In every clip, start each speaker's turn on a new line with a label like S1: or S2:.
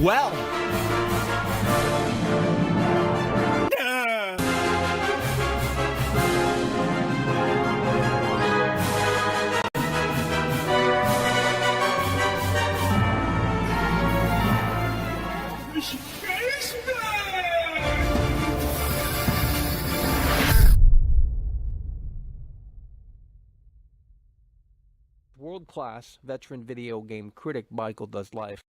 S1: Well. World-class veteran video game critic Michael Does Life.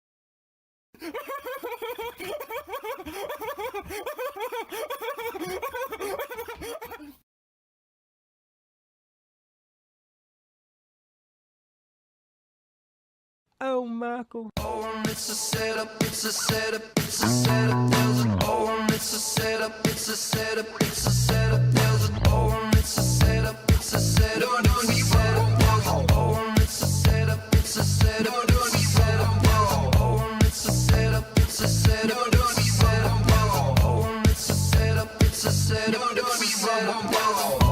S1: Oh, Michael.
S2: Oh, it's a setup, it's a setup, it's a setup. There's an oh, it's a setup, it's a setup, it's a setup. There's an oh, it's a setup, it's a setup. No, no, we oh, it's a setup, it's a setup, it's a setup. Oh, it's a setup, it's a setup, it's a setup. Oh, it's a setup, it's a setup, it's a setup. Oh, it's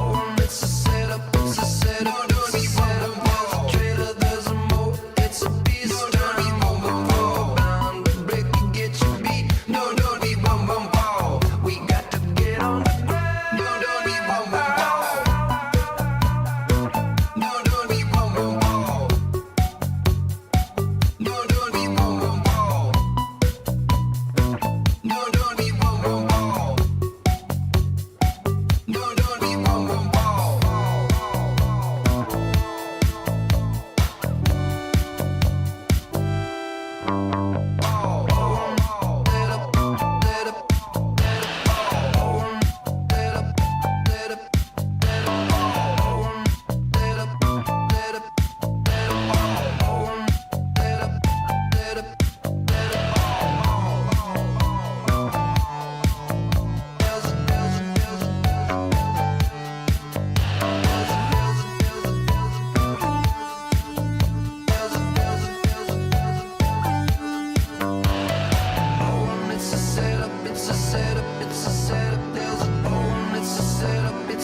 S2: a setup, it's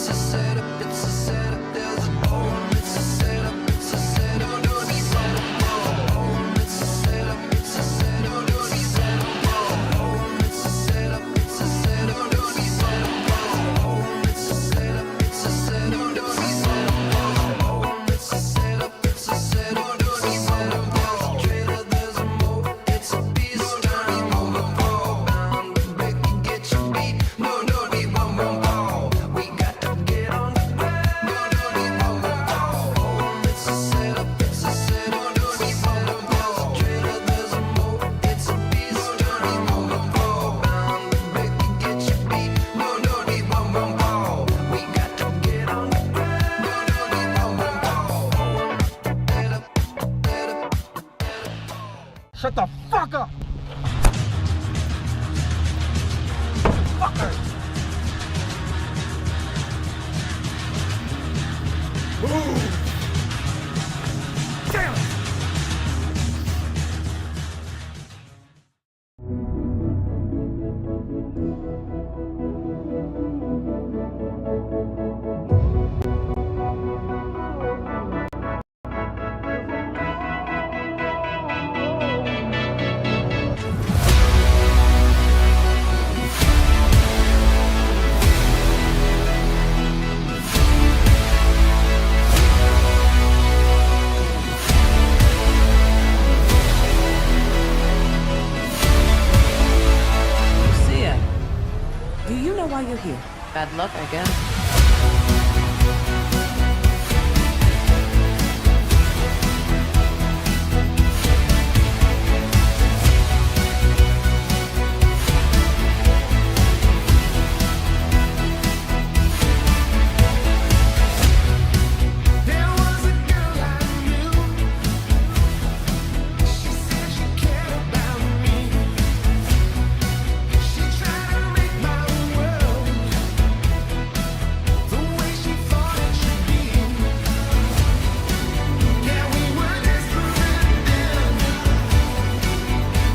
S2: a setup.
S1: Shut the fuck up! Fucker! Move!
S3: Bad luck, I guess.
S2: There was a girl I knew. She said she cared about me. She tried to make my world the way she thought it should be. Yeah, we were desperate then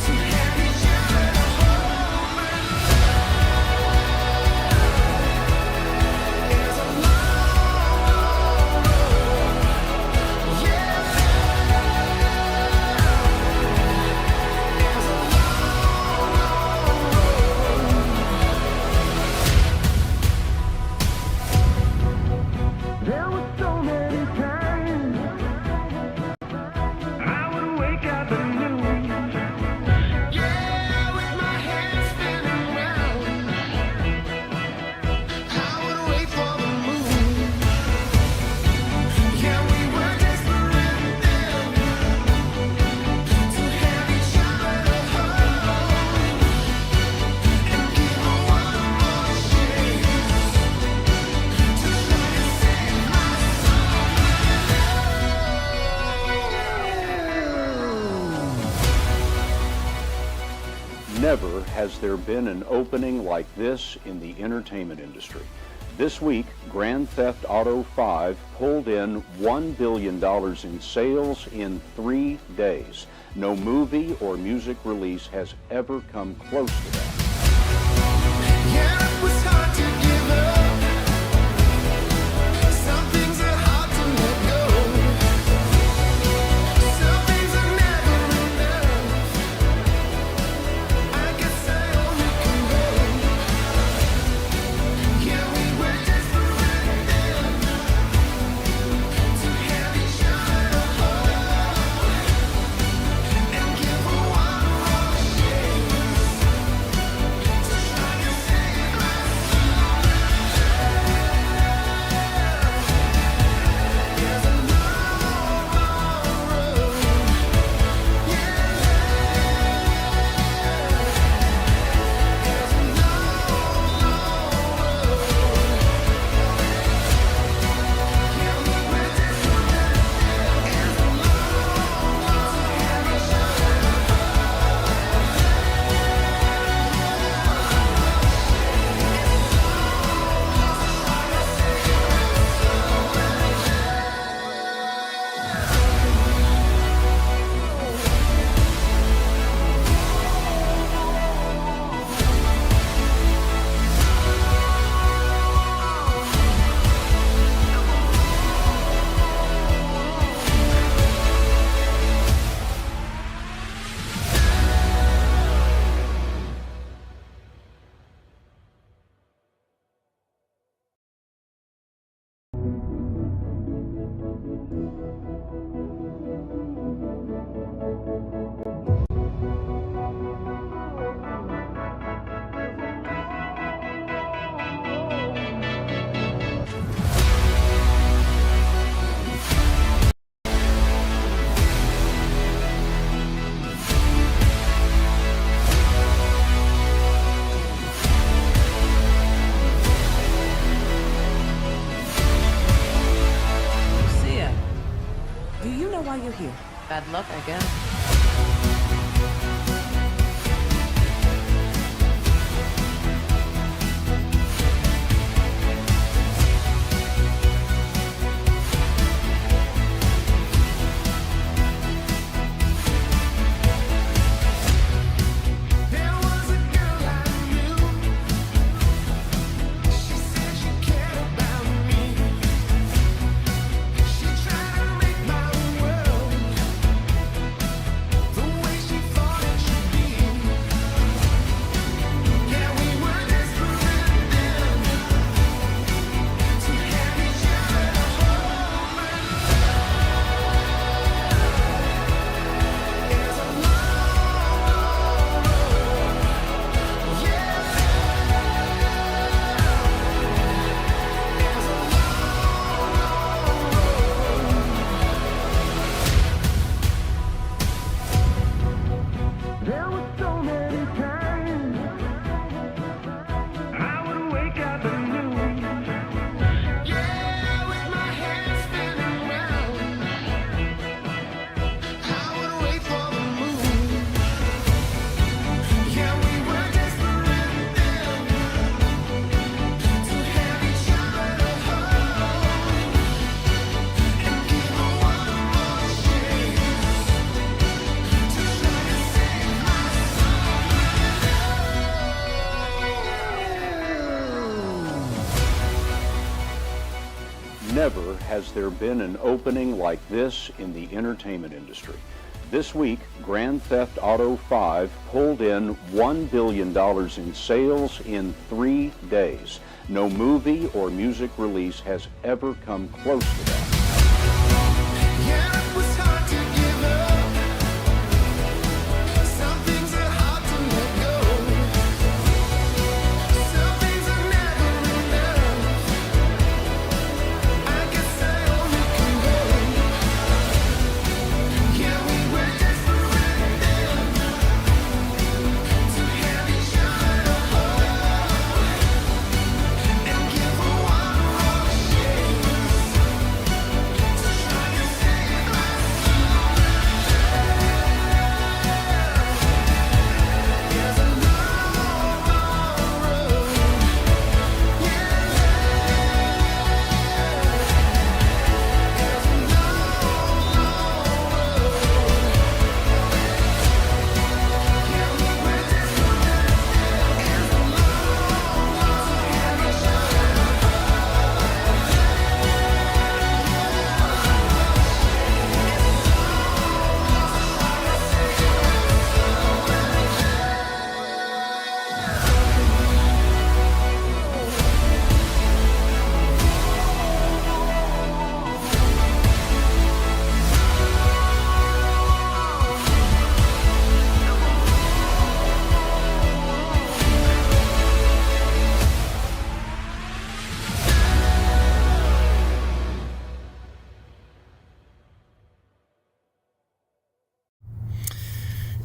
S2: to have each other to hold. There's a long road. Yeah. There were so many times I would wake up and lose. Yeah, with my head spinning round, I would wait for the moon. Yeah, we were desperate then to have each other to hold and give her one more chance to try to save my
S4: Never has there been an opening like this in the entertainment industry. This week, Grand Theft Auto 5 pulled in $1 billion in sales in 3 days. No movie or music release has ever come close to that.
S2: Yeah, it was hard to give up. Some things are hard to let go. Some things are never enough. I guess I only can hope. Yeah, we were desperate then to have each other to hold and give her one more chance to try to save my There's a long road. Yeah. There's a long road. Yeah, we were desperate. There's a long road to have each other.
S3: Lucia, do you know why you're here? Bad luck, I guess.
S2: There was a girl I knew. She said she cared about me. She tried to make my world
S4: Never has there been an opening like this in the entertainment industry. This week, Grand Theft Auto 5 pulled in $1 billion in sales in 3 days. No movie or music release has ever come close to that.
S2: Yeah, it was hard to give up. Some things are hard to let go. Some things are never enough. I guess I only can go. Yeah, we were desperate then to have each other hold and give a one wrong shake to try and save my soul. There's a long, long road. Yeah, there's a long, long road. Yeah, we were desperate. There's a long, long to have each other.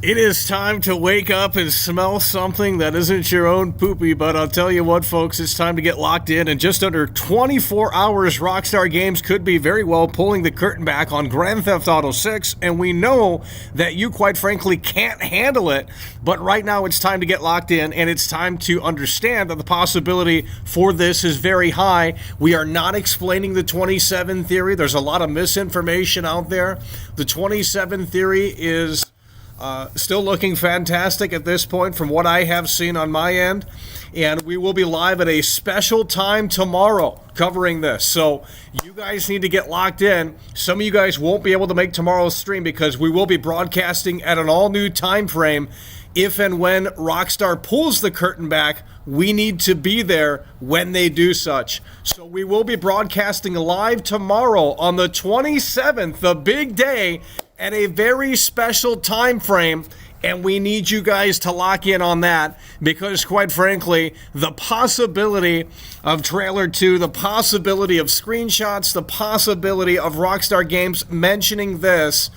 S5: It is time to wake up and smell something that isn't your own poopy, but I'll tell you what, folks, it's time to get locked in. In just under 24 hours, Rockstar Games could be very well pulling the curtain back on Grand Theft Auto 6, and we know that you, quite frankly, can't handle it, but right now it's time to get locked in, and it's time to understand that the possibility for this is very high. We are not explaining the 27 theory. There's a lot of misinformation out there. The 27 theory is still looking fantastic at this point from what I have seen on my end. And we will be live at a special time tomorrow covering this. So you guys need to get locked in. Some of you guys won't be able to make tomorrow's stream because we will be broadcasting at an all-new time frame. If and when Rockstar pulls the curtain back, we need to be there when they do such. So we will be broadcasting live tomorrow on the 27th, the big day, at a very special time frame, and we need you guys to lock in on that because, quite frankly, the possibility of Trailer 2, the possibility of screenshots, the possibility of Rockstar Games mentioning this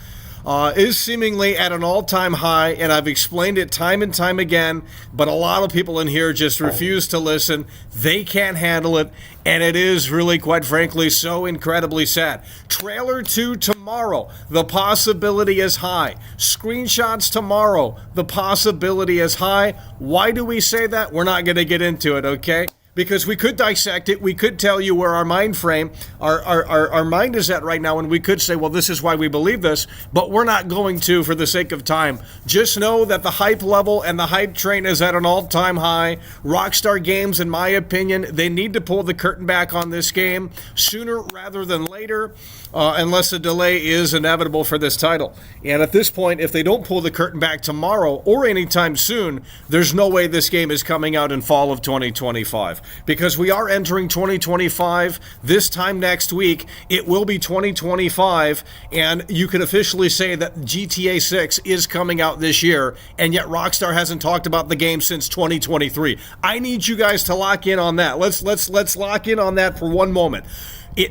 S5: is seemingly at an all-time high, and I've explained it time and time again, but a lot of people in here just refuse to listen. They can't handle it, and it is really, quite frankly, so incredibly sad. Trailer 2 tomorrow, the possibility is high. Screenshots tomorrow, the possibility is high. Why do we say that? We're not going to get into it, okay? Because we could dissect it, we could tell you where our mind frame, our mind is at right now, and we could say, well, this is why we believe this, but we're not going to for the sake of time. Just know that the hype level and the hype train is at an all-time high. Rockstar Games, in my opinion, they need to pull the curtain back on this game sooner rather than later, unless a delay is inevitable for this title. And at this point, if they don't pull the curtain back tomorrow or anytime soon, there's no way this game is coming out in fall of 2025. Because we are entering 2025 this time next week. It will be 2025, and you can officially say that GTA 6 is coming out this year, and yet Rockstar hasn't talked about the game since 2023. I need you guys to lock in on that. Let's lock in on that for one moment.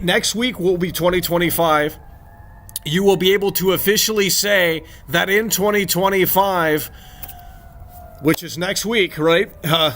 S5: Next week will be 2025. You will be able to officially say that in 2025, which is next week, right?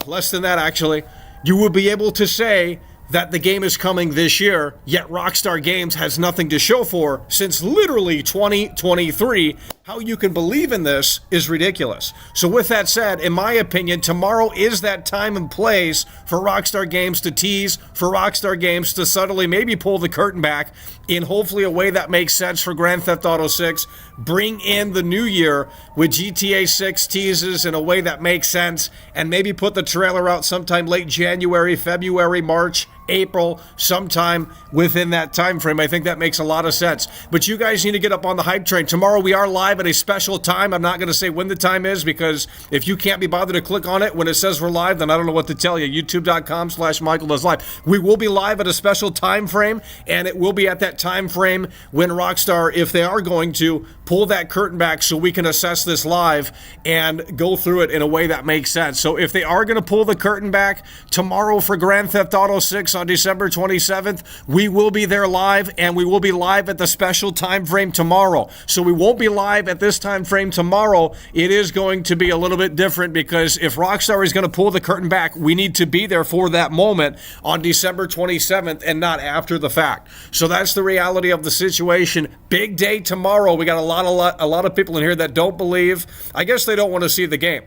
S5: Less than that, actually. You will be able to say that the game is coming this year, yet Rockstar Games has nothing to show for since literally 2023. How you can believe in this is ridiculous. So with that said, in my opinion, tomorrow is that time and place for Rockstar Games to tease, for Rockstar Games to subtly maybe pull the curtain back in hopefully a way that makes sense for Grand Theft Auto 6. Bring in the new year with GTA 6 teases in a way that makes sense, and maybe put the trailer out sometime late January, February, March, April, sometime within that time frame. I think that makes a lot of sense. But you guys need to get up on the hype train. Tomorrow we are live at a special time. I'm not going to say when the time is, because if you can't be bothered to click on it when it says we're live, then I don't know what to tell you. YouTube.com/MichaelDoesLive. We will be live at a special time frame, and it will be at that time frame when Rockstar, if they are going to, pull that curtain back so we can assess this live and go through it in a way that makes sense. So if they are going to pull the curtain back tomorrow for Grand Theft Auto 6 on December 27th, we will be there live, and we will be live at the special time frame tomorrow. So we won't be live at this time frame tomorrow. It is going to be a little bit different, because if Rockstar is going to pull the curtain back, we need to be there for that moment on December 27th and not after the fact. So that's the reality of the situation. Big day tomorrow. We got a lot of people in here that don't believe. I guess they don't want to see the game,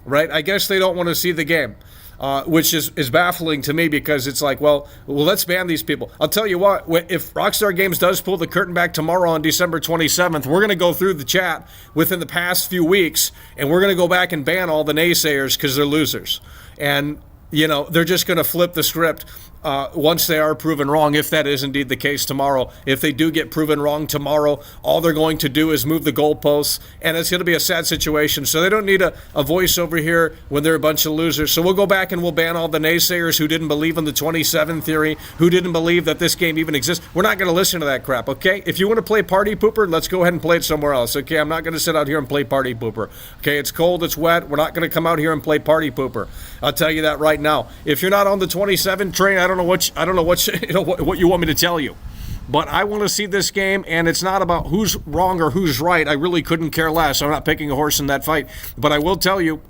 S5: right? I guess they don't want to see the game. Which is baffling to me, because it's like, well, let's ban these people. I'll tell you what, if Rockstar Games does pull the curtain back tomorrow on December 27th, we're going to go through the chat within the past few weeks, and we're going to go back and ban all the naysayers because they're losers. And, you know, they're just going to flip the script once they are proven wrong, if that is indeed the case tomorrow. If they do get proven wrong tomorrow, all they're going to do is move the goalposts, and it's going to be a sad situation. So they don't need a voice over here when they're a bunch of losers. So we'll go back and we'll ban all the naysayers who didn't believe in the 27 theory, who didn't believe that this game even exists. We're not going to listen to that crap, okay? If you want to play Party Pooper, let's go ahead and play it somewhere else, okay? I'm not going to sit out here and play Party Pooper, okay? It's cold, it's wet. We're not going to come out here and play Party Pooper. I'll tell you that right now. If you're not on the 27 train, I don't know what you want me to tell you. But I want to see this game, and it's not about who's wrong or who's right. I really couldn't care less. I'm not picking a horse in that fight. But I will tell you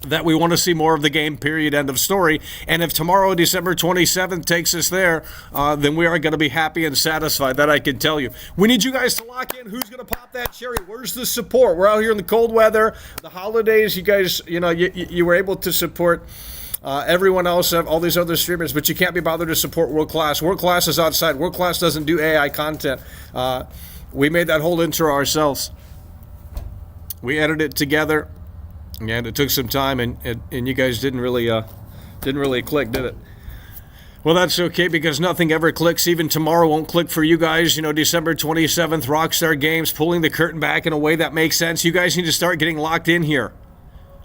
S5: that we want to see more of the game, period, end of story. And if tomorrow, December 27th, takes us there, then we are going to be happy and satisfied. That I can tell you. We need you guys to lock in. Who's going to pop that cherry? Where's the support? We're out here in the cold weather, the holidays. You guys, you were able to support everyone else, all these other streamers, but you can't be bothered to support World Class. World Class is outside. World Class doesn't do AI content. We made that whole intro ourselves. We edited it together, and it took some time, and you guys didn't really click, did it? Well, that's okay, because nothing ever clicks. Even tomorrow won't click for you guys. December 27th, Rockstar Games pulling the curtain back in a way that makes sense. You guys need to start getting locked in here.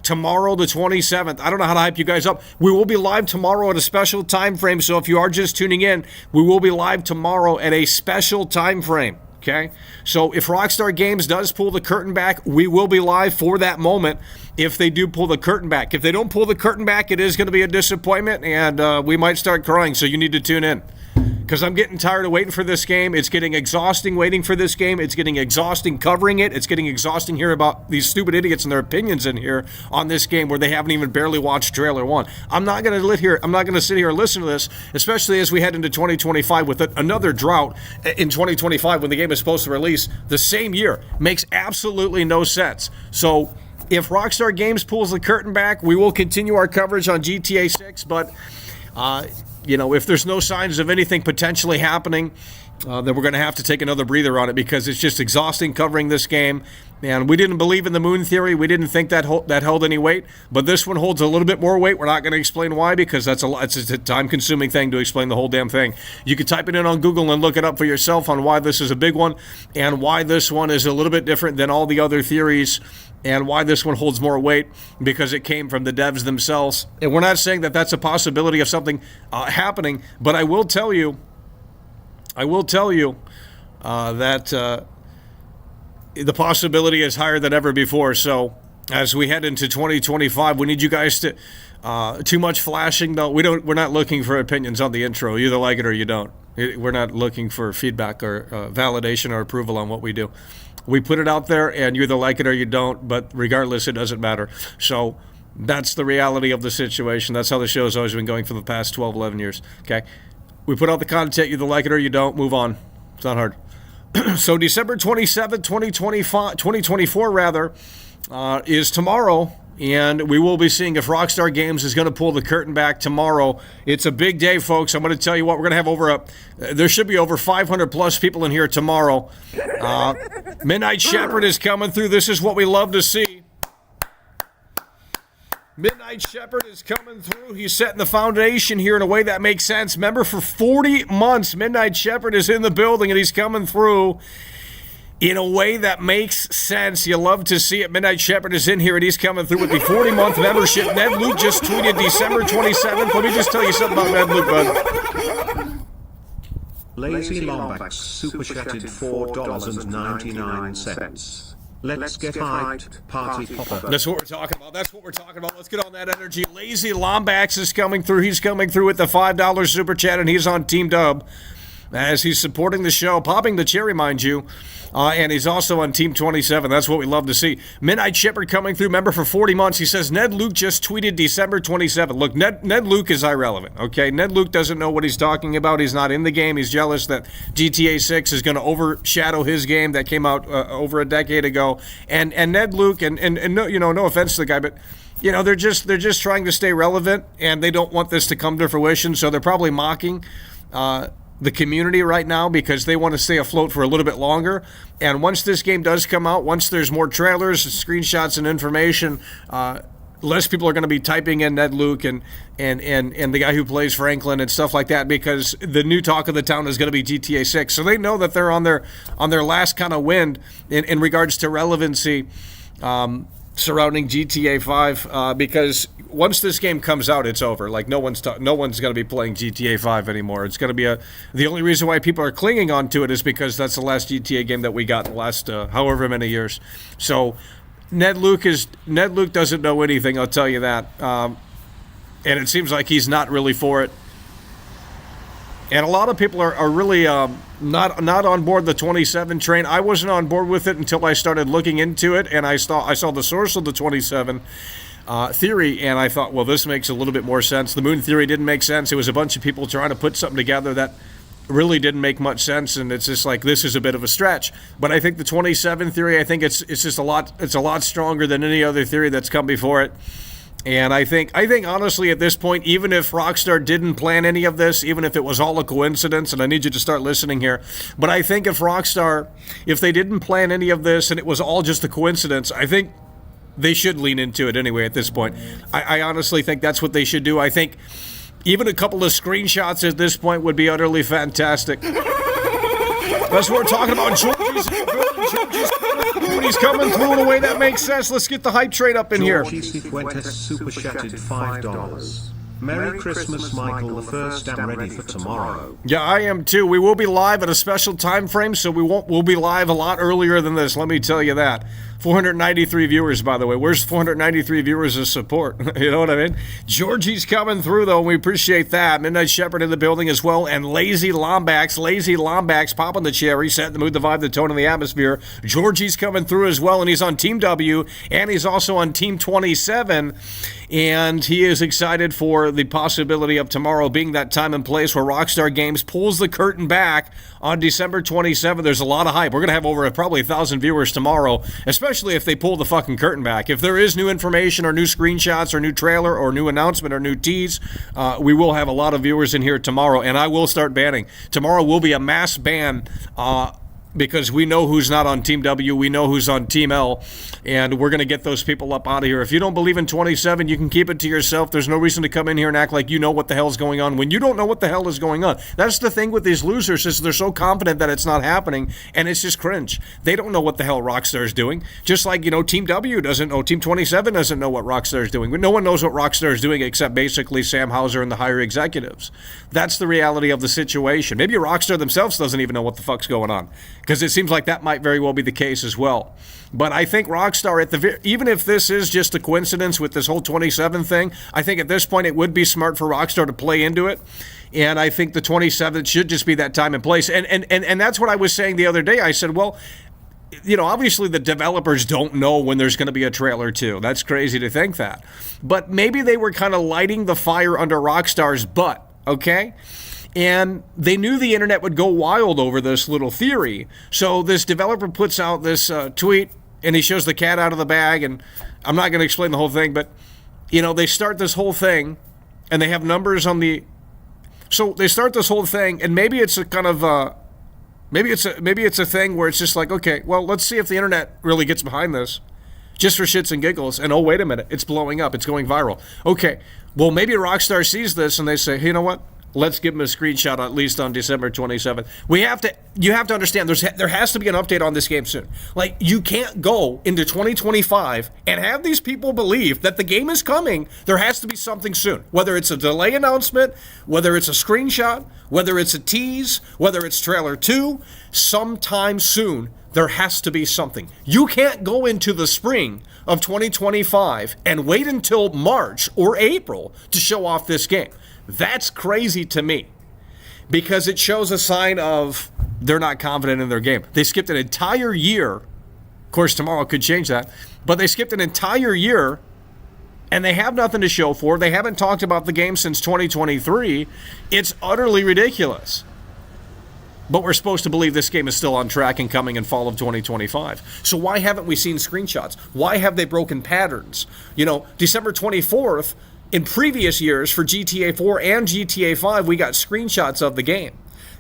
S5: Tomorrow, the 27th. I don't know how to hype you guys up. We will be live tomorrow at a special time frame. So if you are just tuning in, we will be live tomorrow at a special time frame. Okay? So if Rockstar Games does pull the curtain back, we will be live for that moment if they do pull the curtain back. If they don't pull the curtain back, it is going to be a disappointment, and we might start crying. So you need to tune in, because I'm getting tired of waiting for this game. It's getting exhausting waiting for this game. It's getting exhausting covering it. It's getting exhausting hearing about these stupid idiots and their opinions in here on this game where they haven't even barely watched trailer 1. I'm not going to sit here and listen to this, especially as we head into 2025 with another drought in 2025 when the game is supposed to release the same year. Makes absolutely no sense. So if Rockstar Games pulls the curtain back, we will continue our coverage on GTA 6, but if there's no signs of anything potentially happening, then we're going to have to take another breather on it, because it's just exhausting covering this game. And we didn't believe in the moon theory. We didn't think that held any weight. But this one holds a little bit more weight. We're not going to explain why, because it's a time-consuming thing to explain the whole damn thing. You can type it in on Google and look it up for yourself on why this is a big one and why this one is a little bit different than all the other theories, and why this one holds more weight, because it came from the devs themselves. And we're not saying that that's a possibility of something happening, but I will tell you that the possibility is higher than ever before. So as we head into 2025, we need you guys to too much flashing. No, we're not looking for opinions on the intro. You either like it or you don't. We're not looking for feedback or validation or approval on what we do. We put it out there, and you either like it or you don't, but regardless, it doesn't matter. So that's the reality of the situation. That's how the show has always been going for the past 12, 11 years. Okay? We put out the content, you either like it or you don't, move on. It's not hard. So December 27th, 2024 is tomorrow, and we will be seeing if Rockstar Games is going to pull the curtain back tomorrow. It's a big day, folks. I'm going to tell you what, we're going to have there should be over 500 plus people in here tomorrow. Midnight Shepherd is coming through. This is what we love to see. Midnight Shepherd is coming through. He's setting the foundation here in a way that makes sense. Remember, for 40 months, Midnight Shepherd is in the building, and he's coming through in a way that makes sense. You love to see it. Midnight Shepherd is in here, and he's coming through with the 40-month membership. Ned Luke just tweeted December 27th. Let me just tell you something about Ned Luke, bud.
S6: Lazy Lombax super chatted $4.99. Let's get hyped, party popper.
S5: That's what we're talking about. That's what we're talking about. Let's get on that energy. Lazy Lombax is coming through. He's coming through with the $5 super chat, and he's on Team Dub as he's supporting the show, popping the cherry, mind you. And he's also on Team 27. That's what we love to see. Midnight Shepherd coming through, member for 40 months. He says, Ned Luke just tweeted December 27th. Look, Ned Luke is irrelevant, okay? Ned Luke doesn't know what he's talking about. He's not in the game. He's jealous that GTA 6 is going to overshadow his game that came out over a decade ago. And Ned Luke, and no, no offense to the guy, but they're just trying to stay relevant, and they don't want this to come to fruition, so they're probably mocking the community right now because they want to stay afloat for a little bit longer. And once this game does come out, once there's more trailers, screenshots, and information, less people are going to be typing in Ned Luke and the guy who plays Franklin and stuff like that, because the new talk of the town is going to be GTA 6. So they know that they're on their last kind of wind in regards to relevancy surrounding GTA 5, because once this game comes out, it's over. Like no one's going to be playing GTA 5 anymore. It's going to be the only reason why people are clinging on to it is because that's the last GTA game that we got in the last however many years. So Ned Luke doesn't know anything, I'll tell you that. And it seems like he's not really for it. And a lot of people are really not on board the 27 train. I wasn't on board with it until I started looking into it, and I saw the source of the 27 theory, and I thought, well, this makes a little bit more sense. The moon theory didn't make sense. It was a bunch of people trying to put something together that really didn't make much sense, and it's just like, this is a bit of a stretch. But I think the 27 theory, I think it's just a lot stronger than any other theory that's come before it. And I think honestly at this point, even if Rockstar didn't plan any of this, even if it was all a coincidence, and I need you to start listening here, but I think if they didn't plan any of this and it was all just a coincidence, I think they should lean into it anyway at this point. I honestly think that's what they should do. I think even a couple of screenshots at this point would be utterly fantastic. That's what we're talking about. Georgie's coming through in a way that makes sense. Let's get the hype train up in here.
S6: Georgie Cifuentes super chatted $5. Merry Christmas, Michael. The first I'm ready for tomorrow.
S5: Yeah, I am too. We will be live at a special time frame, so we'll be live a lot earlier than this. Let me tell you that. 493 viewers, by the way. Where's 493 viewers of support? You know what I mean? Georgie's coming through, though, and we appreciate that. Midnight Shepherd in the building as well, and Lazy Lombax popping the cherry, setting the mood, the vibe, the tone, and the atmosphere. Georgie's coming through as well, and he's on Team W, and he's also on Team 27, and he is excited for the possibility of tomorrow being that time and place where Rockstar Games pulls the curtain back on December 27th. There's a lot of hype. We're going to have over probably 1,000 viewers tomorrow, especially if they pull the fucking curtain back. If there is new information or new screenshots or new trailer or new announcement or new tease, we will have a lot of viewers in here tomorrow, and I will start banning. Tomorrow will be a mass ban because we know who's not on Team W, we know who's on Team L, and we're going to get those people up out of here. If you don't believe in 27, you can keep it to yourself. There's no reason to come in here and act like you know what the hell's going on when you don't know what the hell is going on. That's the thing with these losers, is they're so confident that it's not happening, and it's just cringe. They don't know what the hell Rockstar is doing. Just like, Team W doesn't know, Team 27 doesn't know what Rockstar is doing. No one knows what Rockstar is doing except basically Sam Houser and the higher executives. That's the reality of the situation. Maybe Rockstar themselves doesn't even know what the fuck's going on, because it seems like that might very well be the case as well. But I think Rockstar, even if this is just a coincidence with this whole 27 thing, I think at this point it would be smart for Rockstar to play into it. And I think the 27th should just be that time and place. And that's what I was saying the other day. I said, well, obviously the developers don't know when there's going to be a trailer too. That's crazy to think that. But maybe they were kind of lighting the fire under Rockstar's butt, okay? And they knew the internet would go wild over this little theory. So this developer puts out this tweet, and he shows the cat out of the bag, and I'm not going to explain the whole thing, but, they start this whole thing, and they have numbers on the... So they start this whole thing, and maybe it's a kind of... Maybe it's a thing where it's just like, okay, well, let's see if the internet really gets behind this. just for shits and giggles, and oh, wait a minute, it's blowing up, it's going viral. Okay, well, maybe Rockstar sees this and they say, hey, you know what? Let's give them a screenshot at least on December 27th. You have to understand, there has to be an update on this game soon. Like, you can't go into 2025 and have these people believe that the game is coming. There has to be something soon. Whether it's a delay announcement, whether it's a screenshot, whether it's a tease, whether it's trailer 2, sometime soon, there has to be something. You can't go into the spring of 2025 and wait until March or April to show off this game. That's crazy to me, because it shows a sign of they're not confident in their game. They skipped an entire year. Of course, tomorrow could change that, but they skipped an entire year and they have nothing to show for. They haven't talked about the game since 2023. It's utterly ridiculous. But we're supposed to believe this game is still on track and coming in fall of 2025. So why haven't we seen screenshots? Why have they broken patterns? You know, December 24th, in previous years for GTA 4 and GTA 5, we got screenshots of the game.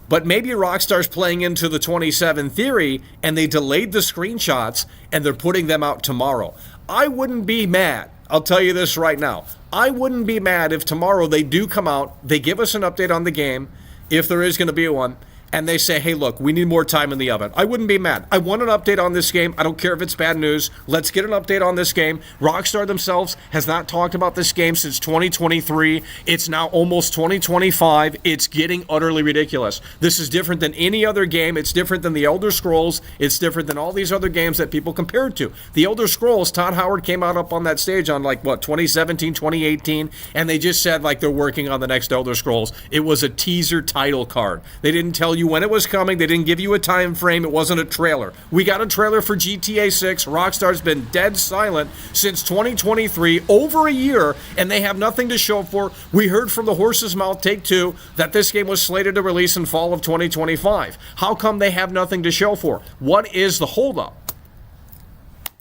S5: But maybe Rockstar's playing into the 27 theory and they delayed the screenshots and they're putting them out tomorrow. I wouldn't be mad. I'll tell you this right now. I wouldn't be mad if tomorrow they do come out, they give us an update on the game, if there is going to be one, and they say, hey, look, we need more time in the oven. I wouldn't be mad. I want an update on this game. I don't care if it's bad news. Let's get an update on this game. Rockstar themselves has not talked about this game since 2023. It's now almost 2025. It's getting utterly ridiculous. This is different than any other game. It's different than the Elder Scrolls. It's different than all these other games that people compare it to. The Elder Scrolls, Todd Howard came out up on that stage on 2017, 2018, and they just said they're working on the next Elder Scrolls. It was a teaser title card. They didn't tell you when it was coming. They didn't give you a time frame. It wasn't a trailer. We got a trailer for GTA 6. Rockstar's been dead silent since 2023, over a year, and they have nothing to show for. We heard from the horse's mouth, Take-Two, that this game was slated to release in fall of 2025. How come they have nothing to show for? What is the holdup?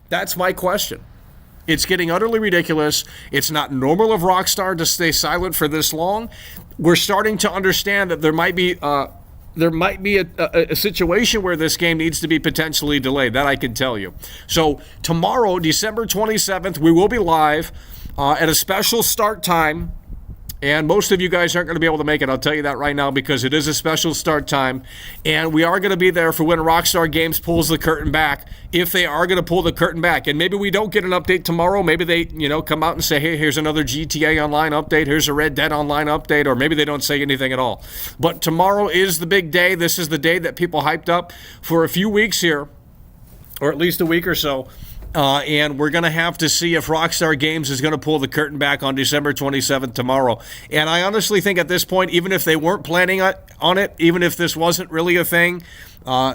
S5: That's my question. It's getting utterly ridiculous. It's not normal of Rockstar to stay silent for this long. We're starting to understand that there might be a situation where this game needs to be potentially delayed. That I can tell you. So tomorrow, December 27th, we will be live at a special start time. And most of you guys aren't going to be able to make it. I'll tell you that right now, because it is a special start time. And we are going to be there for when Rockstar Games pulls the curtain back, if they are going to pull the curtain back. And maybe we don't get an update tomorrow. Maybe they, come out and say, hey, here's another GTA Online update. Here's a Red Dead Online update. Or maybe they don't say anything at all. But tomorrow is the big day. This is the day that people hyped up for a few weeks here, or at least a week or so. And we're going to have to see if Rockstar Games is going to pull the curtain back on December 27th tomorrow. And I honestly think at this point, even if they weren't planning on it, even if this wasn't really a thing,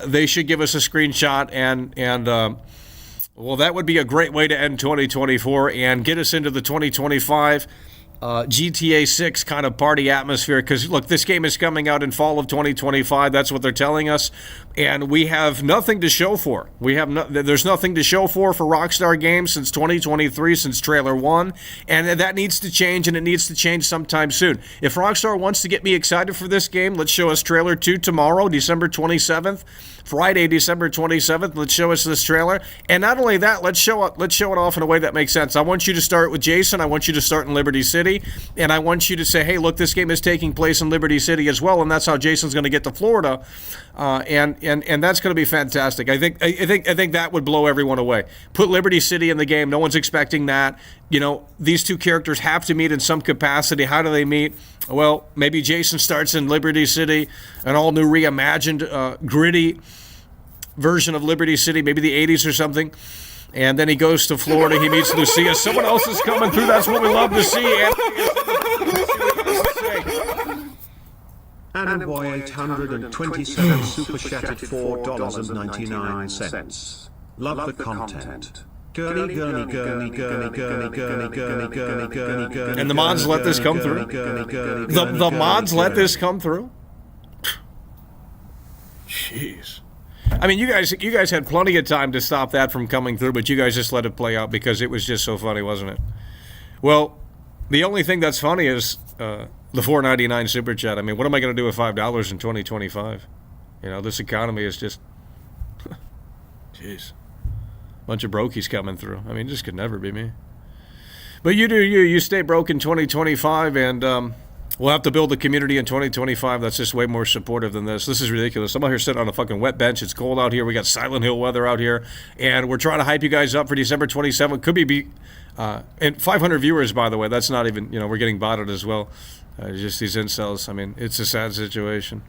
S5: they should give us a screenshot. And well, that would be a great way to end 2024 and get us into the 2025 GTA 6 kind of party atmosphere. Because, look, this game is coming out in fall of 2025. That's what they're telling us. And we have nothing to show for. There's nothing to show for Rockstar Games since 2023, since trailer 1. And that needs to change, and it needs to change sometime soon. If Rockstar wants to get me excited for this game, let's show us trailer 2 tomorrow, December 27th. Friday, December 27th. Let's show us this trailer. And not only that, let's show it off in a way that makes sense. I want you to start with Jason. I want you to start in Liberty City. And I want you to say, hey, look, this game is taking place in Liberty City as well. And that's how Jason's going to get to Florida. And that's going to be fantastic. I think that would blow everyone away. Put Liberty City in the game. No one's expecting that. These two characters have to meet in some capacity. How do they meet? Well, maybe Jason starts in Liberty City, an all-new reimagined, gritty version of Liberty City, maybe the 80s or something. And then he goes to Florida. He meets Lucia. Someone else is coming through. That's what we love to see.
S6: And boy, 827 super chatted $4.99. Love the content. Gurney.
S5: And the mods let this come through? The mods let this come through? Jeez. I mean, you guys had plenty of time to stop that from coming through, but you guys just let it play out because it was just so funny, wasn't it? Well, the only thing that's funny is the $4.99 super chat. I mean, what am I going to do with $5 in 2025? This economy is just... Jeez. Bunch of brokies coming through. I mean, this could never be me. But you do you. You stay broke in 2025, and we'll have to build a community in 2025 that's just way more supportive than this. This is ridiculous. I'm out here sitting on a fucking wet bench. It's cold out here. We got Silent Hill weather out here, and we're trying to hype you guys up for December 27th. Could be and 500 viewers, by the way. That's not even, we're getting botted as well. Just these incels. I mean, it's a sad situation.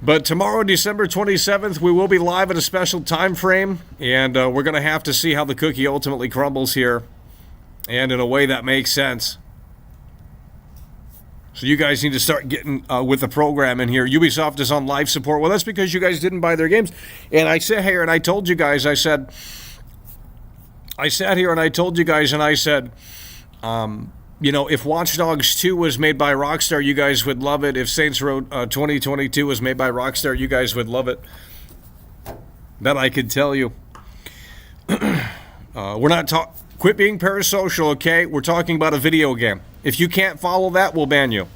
S5: But tomorrow, December 27th, we will be live at a special time frame, and we're going to have to see how the cookie ultimately crumbles here, and in a way that makes sense. So you guys need to start getting with the program in here. Ubisoft is on live support. Well, that's because you guys didn't buy their games. And I sat here and I told you guys, I sat here and I told you guys, and I said, if Watch Dogs 2 was made by Rockstar, you guys would love it. If Saints Row 2022 was made by Rockstar, you guys would love it. That I can tell you. We're not talking... Quit being parasocial, okay? We're talking about a video game. If you can't follow that, we'll ban you.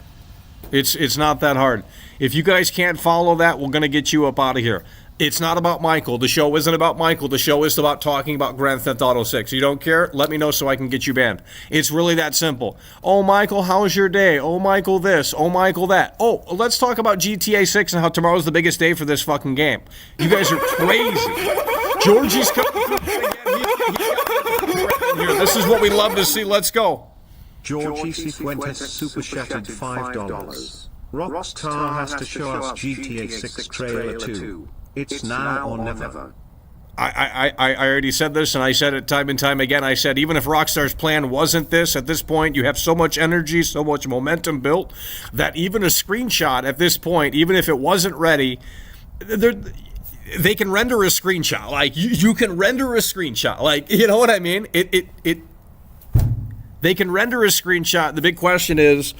S5: It's not that hard. If you guys can't follow that, we're going to get you up out of here. It's not about Michael. The show isn't about Michael. The show is about talking about Grand Theft Auto 6. You don't care? Let me know so I can get you banned. It's really that simple. Oh, Michael, how's your day? Oh, Michael this. Oh, Michael that. Oh, let's talk about GTA 6 and how tomorrow's the biggest day for this fucking game. You guys are crazy. Georgie's coming through here. This is what we love to see. Let's go.
S6: Georgie Cifuentes super chatted $5. Rockstar has to show us GTA 6 trailer 2. It's now or never.
S5: I already said this, and I said it time and time again. I said, even if Rockstar's plan wasn't this, at this point, you have so much energy, so much momentum built, that even a screenshot at this point, even if it wasn't ready, they can render a screenshot. Like, you can render a screenshot. Like, you know what I mean? They can render a screenshot. The big question is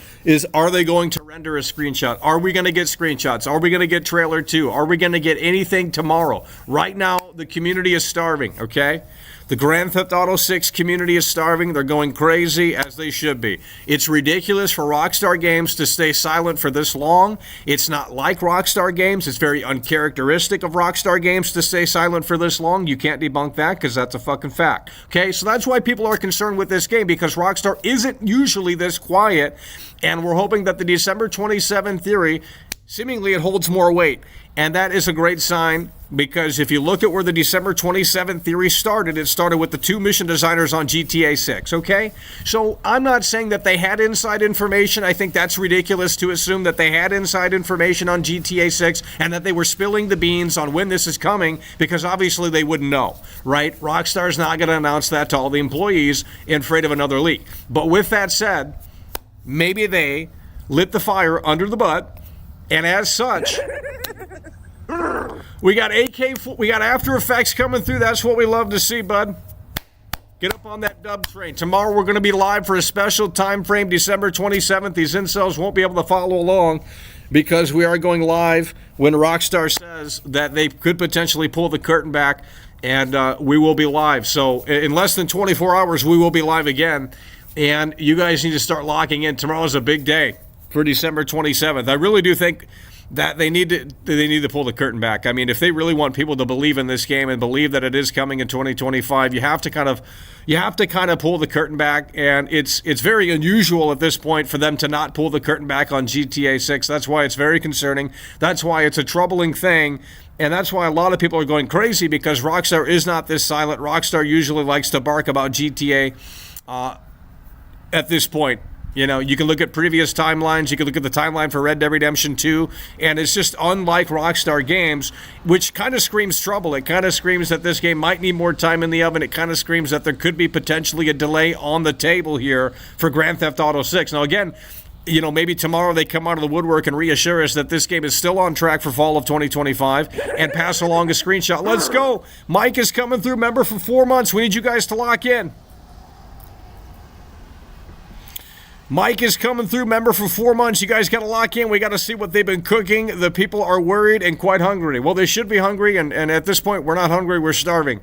S5: are they going to render a screenshot? Are we going to get screenshots? Are we going to get trailer 2? Are we going to get anything tomorrow? Right now, the community is starving, okay? The Grand Theft Auto 6 community is starving. They're going crazy, as they should be. It's ridiculous for Rockstar Games to stay silent for this long. It's not like Rockstar Games. It's very uncharacteristic of Rockstar Games to stay silent for this long. You can't debunk that because that's a fucking fact. Okay, so that's why people are concerned with this game, because Rockstar isn't usually this quiet, and we're hoping that the December 27 theory, seemingly it holds more weight. And that is a great sign, because if you look at where the December 27th theory started, it started with the 2 mission designers on GTA 6, okay? So I'm not saying that they had inside information. I think that's ridiculous to assume that they had inside information on GTA 6 and that they were spilling the beans on when this is coming, because obviously they wouldn't know, right? Rockstar's not going to announce that to all the employees in afraid of another leak. But with that said, maybe they lit the fire under the butt, and as such... We got After Effects coming through. That's what we love to see, bud. Get up on that dub train. Tomorrow we're going to be live for a special time frame, December 27th. These incels won't be able to follow along because we are going live when Rockstar says that they could potentially pull the curtain back, and we will be live. So in less than 24 hours, we will be live again, and you guys need to start locking in. Tomorrow's a big day for December 27th. I really do think that they need to pull the curtain back. I mean, if they really want people to believe in this game and believe that it is coming in 2025, you have to kind of pull the curtain back, and it's very unusual at this point for them to not pull the curtain back on GTA 6. That's why it's very concerning. That's why it's a troubling thing, and that's why a lot of people are going crazy, because Rockstar is not this silent. Rockstar usually likes to bark about GTA at this point. You know, you can look at previous timelines, you can look at the timeline for Red Dead Redemption 2, and it's just unlike Rockstar Games, which kind of screams trouble. It kind of screams that this game might need more time in the oven. It kind of screams that there could be potentially a delay on the table here for Grand Theft Auto 6. Now, again, maybe tomorrow they come out of the woodwork and reassure us that this game is still on track for fall of 2025 and pass along a screenshot. Let's go. Mike is coming through, member for 4 months. We need you guys to lock in. Mike is coming through, member for 4 months. You guys got to lock in. We got to see what they've been cooking. The people are worried and quite hungry. Well, they should be hungry, and at this point, we're not hungry. We're starving.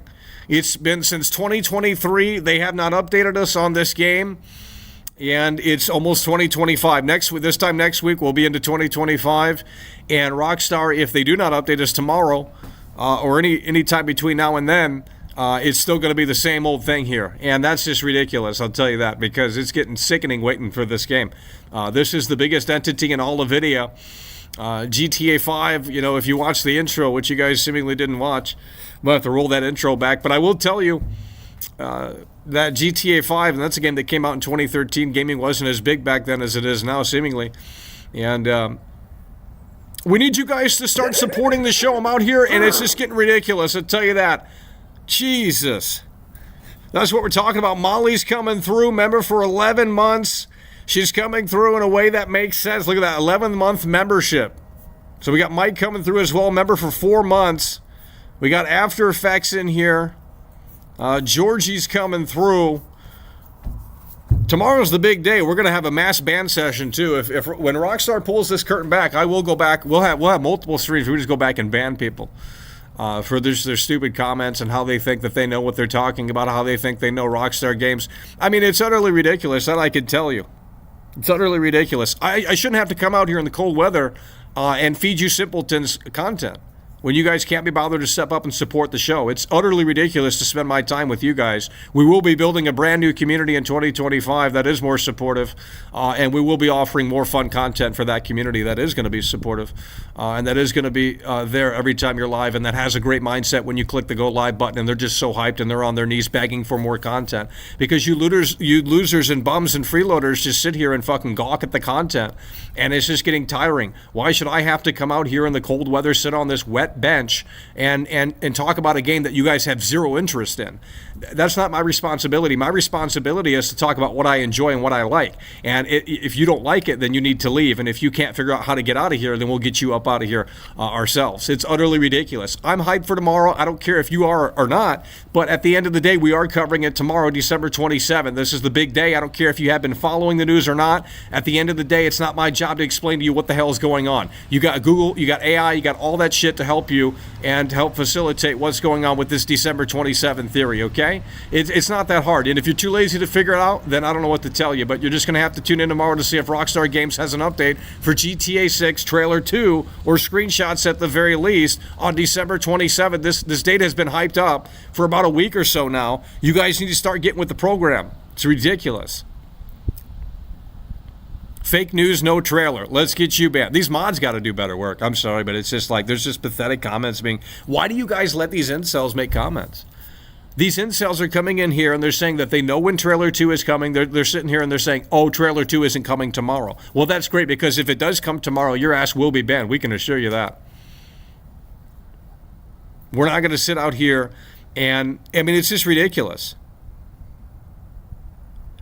S5: It's been since 2023. They have not updated us on this game, and it's almost 2025. This time next week, we'll be into 2025, and Rockstar, if they do not update us tomorrow, or any time between now and then, it's still going to be the same old thing here. And that's just ridiculous, I'll tell you that, because it's getting sickening waiting for this game. This is the biggest entity in all of video. GTA 5, you know, if you watch the intro, which you guys seemingly didn't watch, we'll have to roll that intro back. But I will tell you that GTA 5, and that's a game that came out in 2013. Gaming wasn't as big back then as it is now, seemingly. And we need you guys to start supporting the show. I'm out here, and it's just getting ridiculous, I'll tell you that. Jesus. That's what we're talking about. Molly's coming through, member for 11 months. She's coming through in a way that makes sense. Look at that, 11-month membership. So we got Mike coming through as well, member for 4 months. We got After Effects in here. Georgie's coming through. Tomorrow's the big day. We're going to have a mass ban session too. If when Rockstar pulls this curtain back, I will go back. We'll have multiple streams. We just go back and ban people. For their stupid comments and how they think that they know what they're talking about, how they think they know Rockstar Games. I mean, it's utterly ridiculous, that I can tell you. It's utterly ridiculous. I shouldn't have to come out here in the cold weather and feed you simpletons content when you guys can't be bothered to step up and support the show. It's utterly ridiculous to spend my time with you guys. We will be building a brand new community in 2025 that is more supportive, and we will be offering more fun content for that community that is going to be supportive, and that is going to be there every time you're live, and that has a great mindset when you click the go live button, and they're just so hyped and they're on their knees begging for more content. Because you losers and bums and freeloaders just sit here and fucking gawk at the content, and it's just getting tiring. Why should I have to come out here in the cold weather, sit on this wet bench and talk about a game that you guys have zero interest in? That's not my responsibility. My responsibility is to talk about what I enjoy and what I like. And if you don't like it, then you need to leave. And if you can't figure out how to get out of here, then we'll get you up out of here ourselves. It's utterly ridiculous. I'm hyped for tomorrow. I don't care if you are or not. But at the end of the day, we are covering it tomorrow, December 27th. This is the big day. I don't care if you have been following the news or not. At the end of the day, it's not my job to explain to you what the hell is going on. You got Google, you got AI, you got all that shit to help you and help facilitate what's going on with this December 27th theory, okay? It's not that hard. And if you're too lazy to figure it out, then I don't know what to tell you. But you're just going to have to tune in tomorrow to see if Rockstar Games has an update for GTA 6 Trailer 2 or screenshots at the very least on December 27th. This date has been hyped up for about a week or so now. You guys need to start getting with the program. It's ridiculous. Fake news, no trailer. Let's get you banned. These mods got to do better work. I'm sorry, but it's just like there's just pathetic comments being. Why do you guys let these incels make comments? These incels are coming in here and they're saying that they know when Trailer 2 is coming. They're sitting here and they're saying, oh, Trailer 2 isn't coming tomorrow. Well, that's great, because if it does come tomorrow, your ass will be banned. We can assure you that. We're not going to sit out here and, I mean, it's just ridiculous.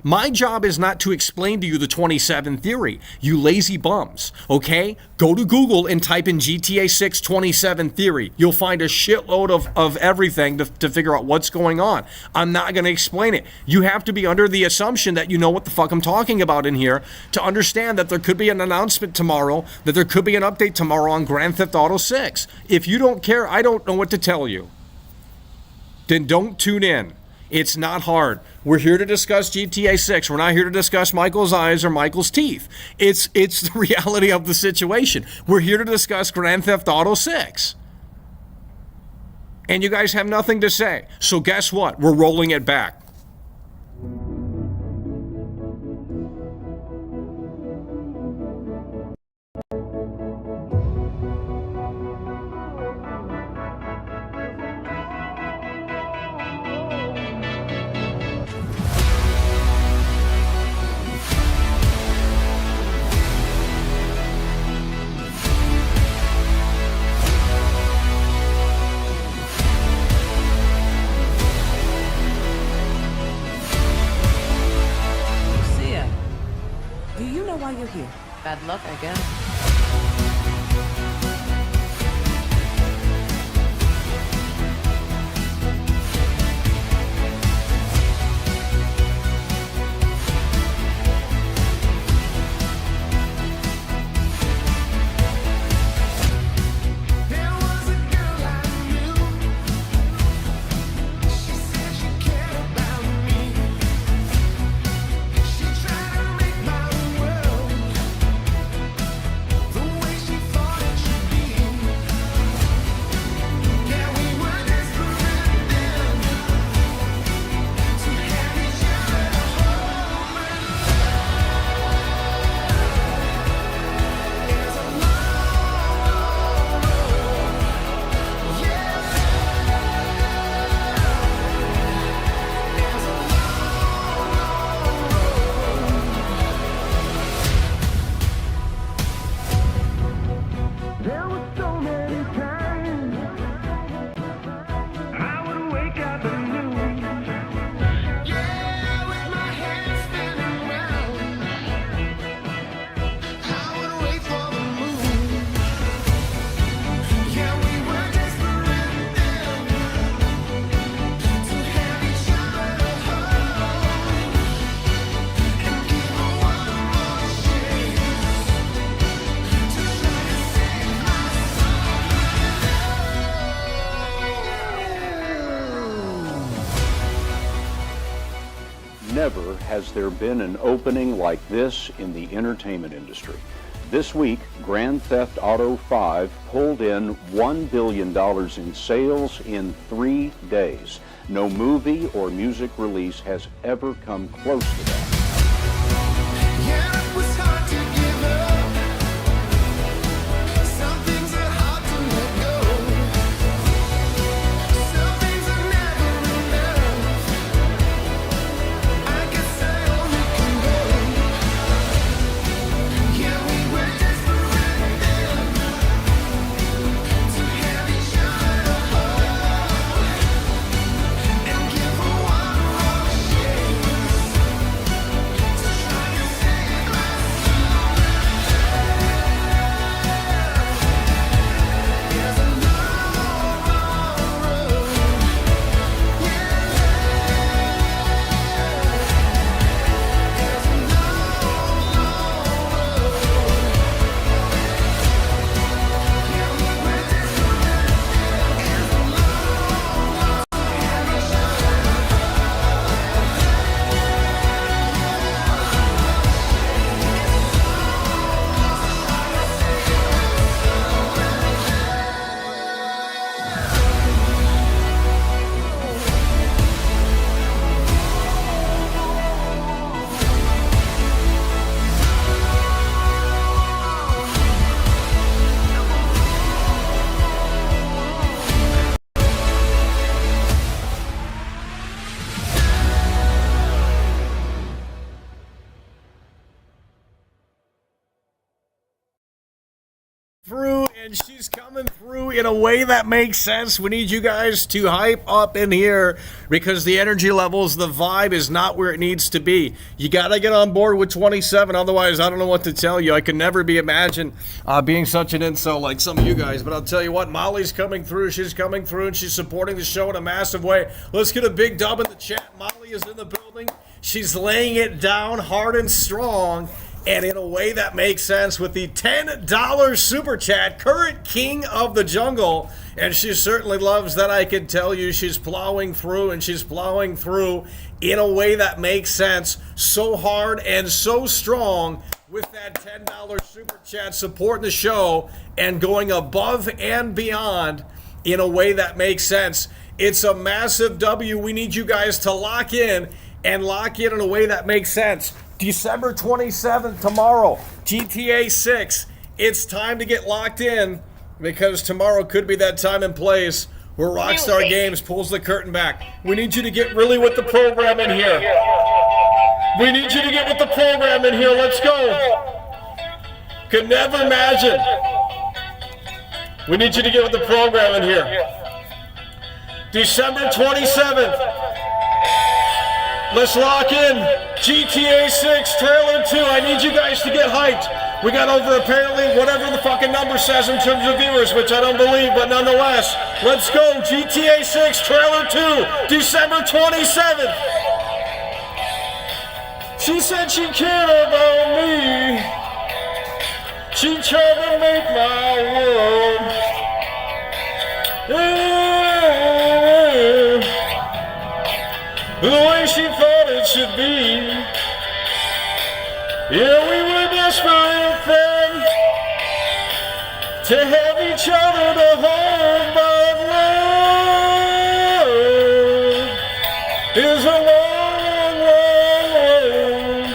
S5: My job is not to explain to you the 27 theory, you lazy bums, okay? Go to Google and type in GTA 6 27 theory. You'll find a shitload of everything to figure out what's going on. I'm not going to explain it. You have to be under the assumption that you know what the fuck I'm talking about in here to understand that there could be an announcement tomorrow, that there could be an update tomorrow on Grand Theft Auto 6. If you don't care, I don't know what to tell you. Then don't tune in. It's not hard. We're here to discuss GTA 6. We're not here to discuss Michael's eyes or Michael's teeth. It's the reality of the situation. We're here to discuss Grand Theft Auto 6. And you guys have nothing to say. So guess what? We're rolling it back.
S3: Bad luck, I guess.
S4: Never has there been an opening like this in the entertainment industry. This week, Grand Theft Auto 5 pulled in $1 billion in sales in 3 days. No movie or music release has ever come close to that.
S2: Yeah, it was hard to give up. Some things are hard to let go. Some things are never enough. I could say all we can go. Yeah, we were desperate enough to have each other hold and give a one more chance to try and save us. There's a long, long road. Yeah, there's a long, long road. Yeah, we were desperate enough to have each
S5: Through, and she's coming through in a way that makes sense. We need you guys to hype up in here because the energy levels, the vibe is not where it needs to be. You gotta get on board with 27, otherwise I don't know what to tell you. I could never be imagined being such an incel like some of you guys, but I'll tell you what, Molly's coming through, she's coming through, and she's supporting the show in a massive way. Let's get a big dub in the chat. Molly is in the building. She's laying it down hard and strong, and in a way that makes sense with the $10 super chat, current king of the jungle. And she certainly loves that, I can tell you. She's plowing through, and she's plowing through in a way that makes sense. So hard and so strong with that $10 super chat, supporting the show and going above and beyond in a way that makes sense. It's a massive W. We need you guys to lock in and lock in a way that makes sense. December 27th, tomorrow, GTA 6. It's time to get locked in because tomorrow could be that time and place where Rockstar Games pulls the curtain back. We need you to get really with the program in here. We need you to get with the program in here. Let's go. Could never imagine. We need you to get with the program in here. December 27th. Let's lock in GTA 6 Trailer 2. I need you guys to get hyped. We got over apparently whatever the fucking number says in terms of viewers, which I don't believe, but nonetheless, let's go. GTA 6 Trailer 2, December 27th. She said she cared about me. She tried to make my world. The way she thought it should be. Yeah, we were desperate then to have each other to hold, but love is a long, long road.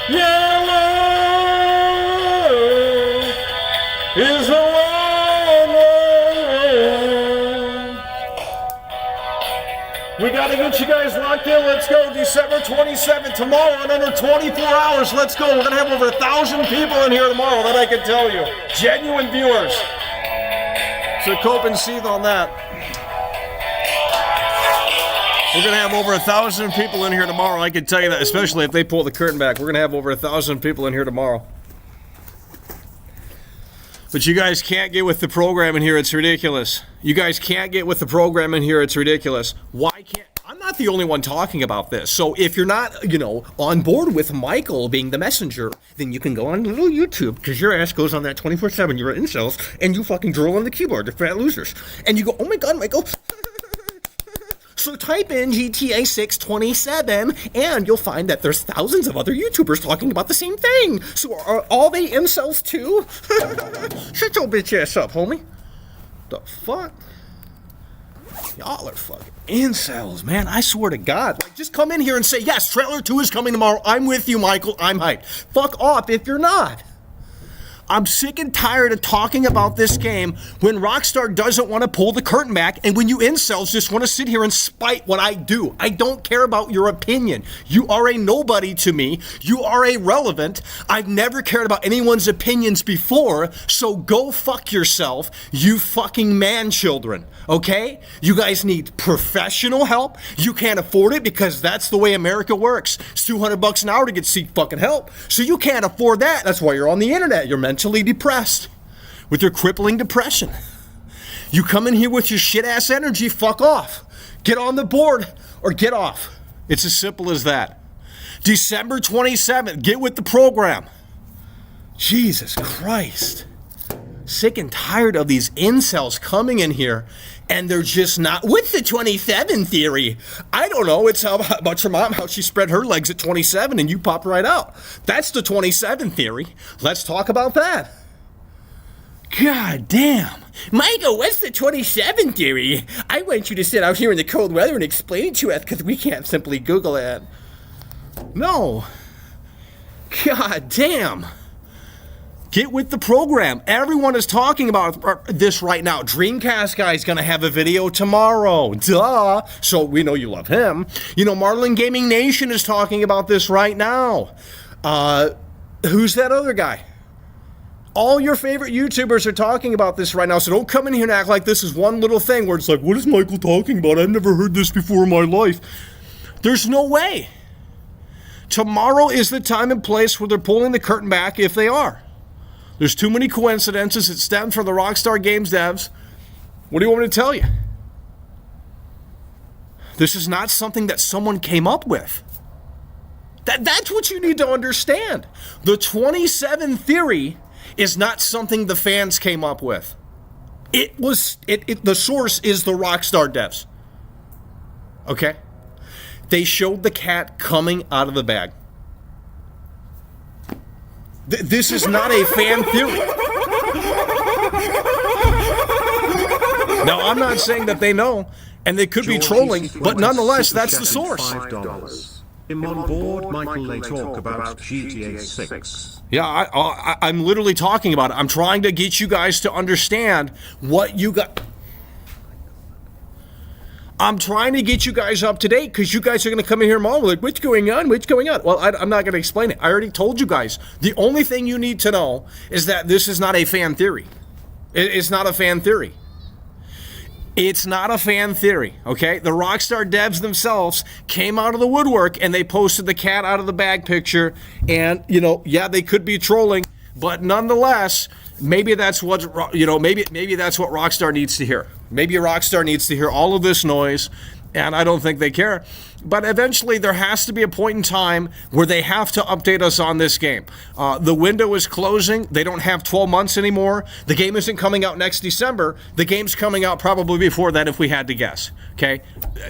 S5: Yeah, love is a long, long road. We gotta get you guys locked in. Let's go. December 27th, tomorrow in under 24 hours. Let's go. We're gonna have over 1,000 people in here tomorrow, that I can tell you. Genuine viewers. So cope and seethe on that. We're gonna have over 1,000 people in here tomorrow. I can tell you that, especially if they pull the curtain back. We're gonna have over 1,000 people in here tomorrow. But you guys can't get with the program in here. It's ridiculous. You guys can't get with the program in here. It's ridiculous. Why can't... I'm not the only one talking about this. So if you're not, on board with Michael being the messenger, then you can go on little YouTube, because your ass goes on that 24/7. You're in incels, and you fucking drill on the keyboard. They're fat losers. And you go, oh my God, Michael. So type in GTA 6 27 and you'll find that there's thousands of other YouTubers talking about the same thing. So are all they incels too? Shut your bitch ass up, homie. The fuck? Y'all are fucking incels, man. I swear to God. Like, just come in here and say, yes, trailer 2 is coming tomorrow. I'm with you, Michael. I'm hyped. Fuck off if you're not. I'm sick and tired of talking about this game when Rockstar doesn't want to pull the curtain back and when you incels just want to sit here and spite what I do. I don't care about your opinion. You are a nobody to me. You are irrelevant. I've never cared about anyone's opinions before, so go fuck yourself, you fucking man children, okay? You guys need professional help. You can't afford it because that's the way America works. It's $200 an hour to get seek fucking help. So you can't afford that. That's why you're on the internet. You're mentally depressed with your crippling depression. You come in here with your shit ass energy, fuck off. Get on the board or get off. It's as simple as that. December 27th, get with the program. Jesus Christ. Sick and tired of these incels coming in here and they're just not with the 27 theory. I don't know. It's how about your mom, how she spread her legs at 27 and you popped right out. That's the 27 theory. Let's talk about that. God damn. Michael, what's the 27 theory? I want you to sit out here in the cold weather and explain it to us because we can't simply Google it. No. God damn. Get with the program. Everyone is talking about this right now. Dreamcast guy's gonna have a video tomorrow. Duh. So we know you love him. You know, Marlin Gaming Nation is talking about this right now. Who's that other guy? All your favorite YouTubers are talking about this right now, so don't come in here and act like this is one little thing where it's like, what is Michael talking about? I've never heard this before in my life. There's no way. Tomorrow is the time and place where they're pulling the curtain back if they are. There's too many coincidences. It stems from the Rockstar Games devs. What do you want me to tell you? This is not something that someone came up with. That's what you need to understand. The 27 theory is not something the fans came up with. The source is the Rockstar devs. Okay? They showed the cat coming out of the bag. This is not a fan theory. Now, I'm not saying that they know, and they could be trolling, but nonetheless, that's the source.
S6: I'm on board, Michael. They talk about GTA 6.
S5: Yeah, I'm literally talking about it. I'm trying to get you guys to understand what you got. I'm trying to get you guys up to date because you guys are going to come in here tomorrow like, what's going on? What's going on? Well, I'm not going to explain it. I already told you guys. The only thing you need to know is that this is not a fan theory. It's not a fan theory. It's not a fan theory, okay? The Rockstar devs themselves came out of the woodwork and they posted the cat out of the bag picture. And, you know, yeah, they could be trolling, but nonetheless, maybe that's what, you know, maybe that's what Rockstar needs to hear. Maybe Rockstar needs to hear all of this noise, and I don't think they care. But eventually, there has to be a point in time where they have to update us on this game. The window is closing. They don't have 12 months anymore. The game isn't coming out next December. The game's coming out probably before that if we had to guess, okay?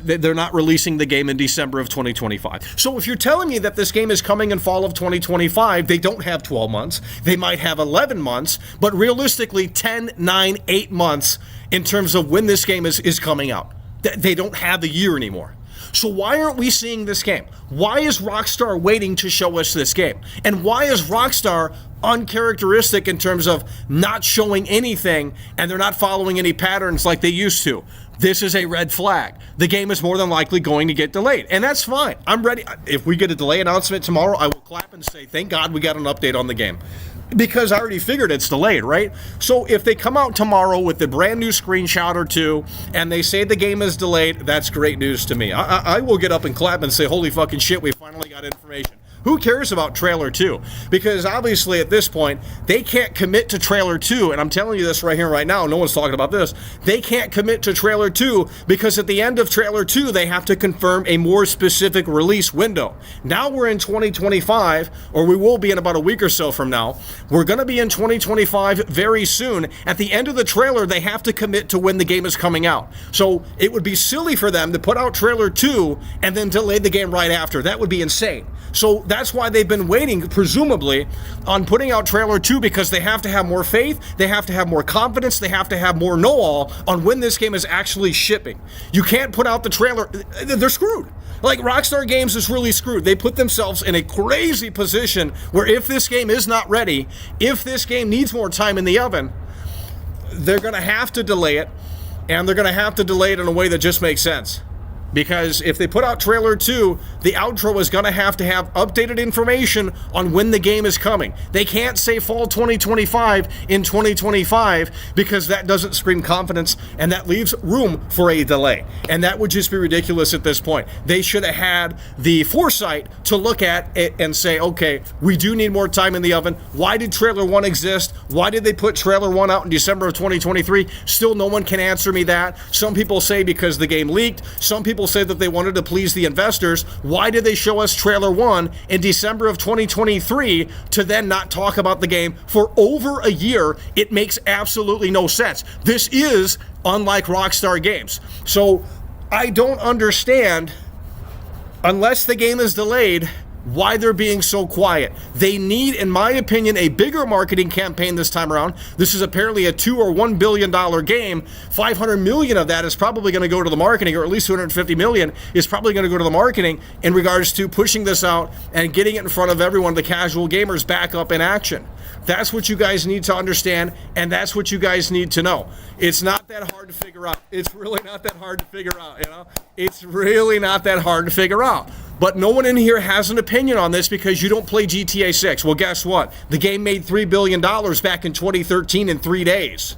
S5: They're not releasing the game in December of 2025. So if you're telling me that this game is coming in fall of 2025, they don't have 12 months. They might have 11 months, but realistically, 10, 9, 8 months in terms of when this game is coming out. They don't have the year anymore. So why aren't we seeing this game? Why is Rockstar waiting to show us this game? And why is Rockstar uncharacteristic in terms of not showing anything and they're not following any patterns like they used to? This is a red flag. The game is more than likely going to get delayed. And that's fine. I'm ready. If we get a delay announcement tomorrow, I will clap and say, thank God we got an update on the game. Because I already figured it's delayed, right? So if they come out tomorrow with a brand new screenshot or two and they say the game is delayed, that's great news to me. I will get up and clap and say, holy fucking shit, we finally got information. Who cares about trailer 2? Because obviously at this point, they can't commit to trailer 2, and I'm telling you this right here, right now, no one's talking about this. They can't commit to trailer 2 because at the end of trailer 2, they have to confirm a more specific release window. Now we're in 2025, or we will be in about a week or so from now. We're going to be in 2025 very soon. At the end of the trailer, they have to commit to when the game is coming out. So it would be silly for them to put out trailer 2 and then delay the game right after. That would be insane. So that's why they've been waiting, presumably, on putting out trailer 2, because they have to have more faith, they have to have more confidence, they have to have more know-all on when this game is actually shipping. You can't put out the trailer. They're screwed. Like, Rockstar Games is really screwed. They put themselves in a crazy position where if this game is not ready, if this game needs more time in the oven, they're going to have to delay it, and they're going to have to delay it in a way that just makes sense. Because if they put out trailer 2, the outro is going to have updated information on when the game is coming. They can't say fall 2025 in 2025 because that doesn't scream confidence, and that leaves room for a delay. And that would just be ridiculous at this point. They should have had the foresight to look at it and say, okay, we do need more time in the oven. Why did trailer 1 exist? Why did they put trailer 1 out in December of 2023? Still no one can answer me that. Some people say because the game leaked. Some people say that they wanted to please the investors. Why did they show us trailer 1 in December of 2023 to then not talk about the game for over a year? It makes absolutely no sense. This is unlike Rockstar Games. So I don't understand, unless the game is delayed, why they're being so quiet. They need, in my opinion, a bigger marketing campaign this time around. This is apparently a $2 or $1 billion game. $500 million of that is probably going to go to the marketing, or at least $250 million is probably going to go to the marketing in regards to pushing this out and getting it in front of everyone, the casual gamers, back up in action. That's what you guys need to understand, and that's what you guys need to know. It's not that hard to figure out. It's really not that hard to figure out, you know? It's really not that hard to figure out. But no one in here has an opinion on this because you don't play GTA 6. Well, guess what? The game made $3 billion back in 2013 in 3 days.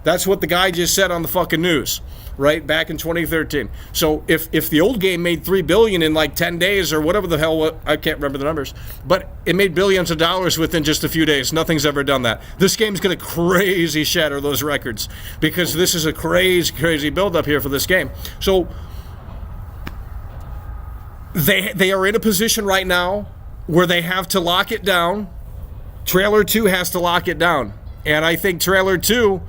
S5: That's what the guy just said on the fucking news, right? Back in 2013. So if the old game made $3 billion in like 10 days or whatever the hell, I can't remember the numbers, but it made billions of dollars within just a few days. Nothing's ever done that. This game's going to crazy shatter those records because this is a crazy build-up here for this game. So they are in a position right now where they have to lock it down. Trailer 2 has to lock it down. And I think Trailer 2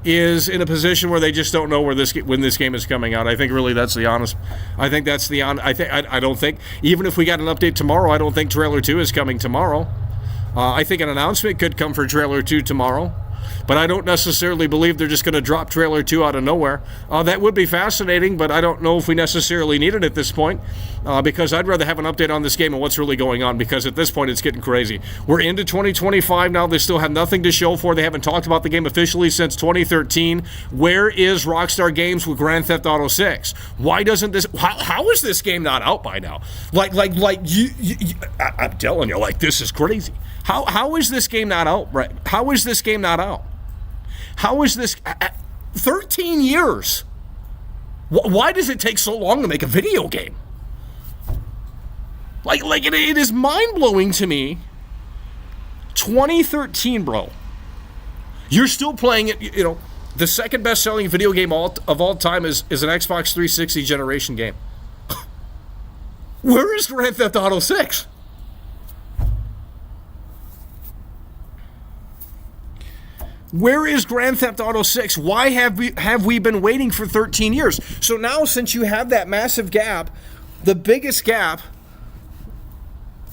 S5: is in a position where they just don't know when this game is coming out. I think really that's the honest. I think that's the on. I don't think, even if we got an update tomorrow, I don't think Trailer 2 is coming tomorrow. I think an announcement could come for Trailer 2 tomorrow. But I don't necessarily believe they're just going to drop trailer 2 out of nowhere. That would be fascinating, but I don't know if we necessarily need it at this point because I'd rather have an update on this game and what's really going on, because at this point it's getting crazy. We're into 2025 now. They still have nothing to show for. They haven't talked about the game officially since 2013. Where is Rockstar Games with Grand Theft Auto 6? Why doesn't this... How is this game not out by now? I'm telling you, this is crazy. How is this game not out? Right? How is this game not out? How is this 13 years? Why does it take so long to make a video game? It is mind-blowing to me. 2013, bro. You're still playing it, you know, the second best-selling video game of all time is an Xbox 360 generation game. Where is Grand Theft Auto 6? Where is Grand Theft Auto 6? Why have we been waiting for 13 years? So now, since you have that massive gap, the biggest gap,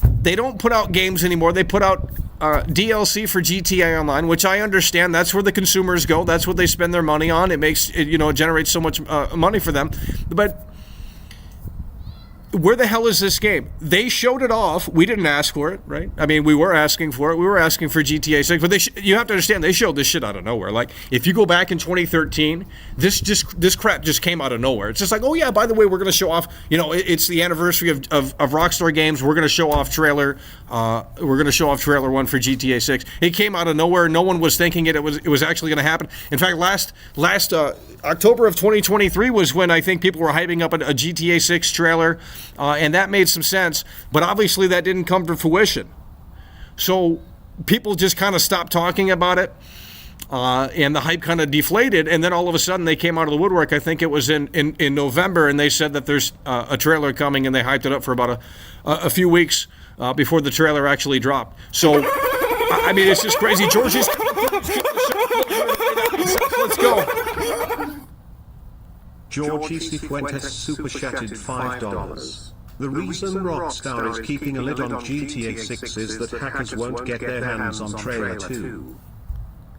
S5: they don't put out games anymore. They put out DLC for GTA Online, which I understand. That's where the consumers go. That's what they spend their money on. It makes it, it generates so much money for them. But where the hell is this game? They showed it off. We didn't ask for it, right? I mean, we were asking for it. We were asking for GTA 6, but you have to understand, they showed this shit out of nowhere. Like, if you go back in 2013, this crap just came out of nowhere. It's just like, oh yeah, by the way, we're going to show off, it's the anniversary of Rockstar Games. We're going to show off trailer. We're going to show off trailer 1 for GTA 6. It came out of nowhere. No one was thinking it was actually going to happen. In fact, last October of 2023 was when I think people were hyping up a GTA 6 trailer. and that made some sense, but obviously that didn't come to fruition. So people just kind of stopped talking about it, and the hype kind of deflated, and then all of a sudden they came out of the woodwork. I think it was in November, and they said that there's a trailer coming, and they hyped it up for about a few weeks before the trailer actually dropped. So, I mean, it's just crazy. Georgie's let's go.
S6: Georgie Cifuentes super chatted $5. The reason Rockstar is keeping a lid on GTA 6 is that hackers won't get their hands on trailer 2.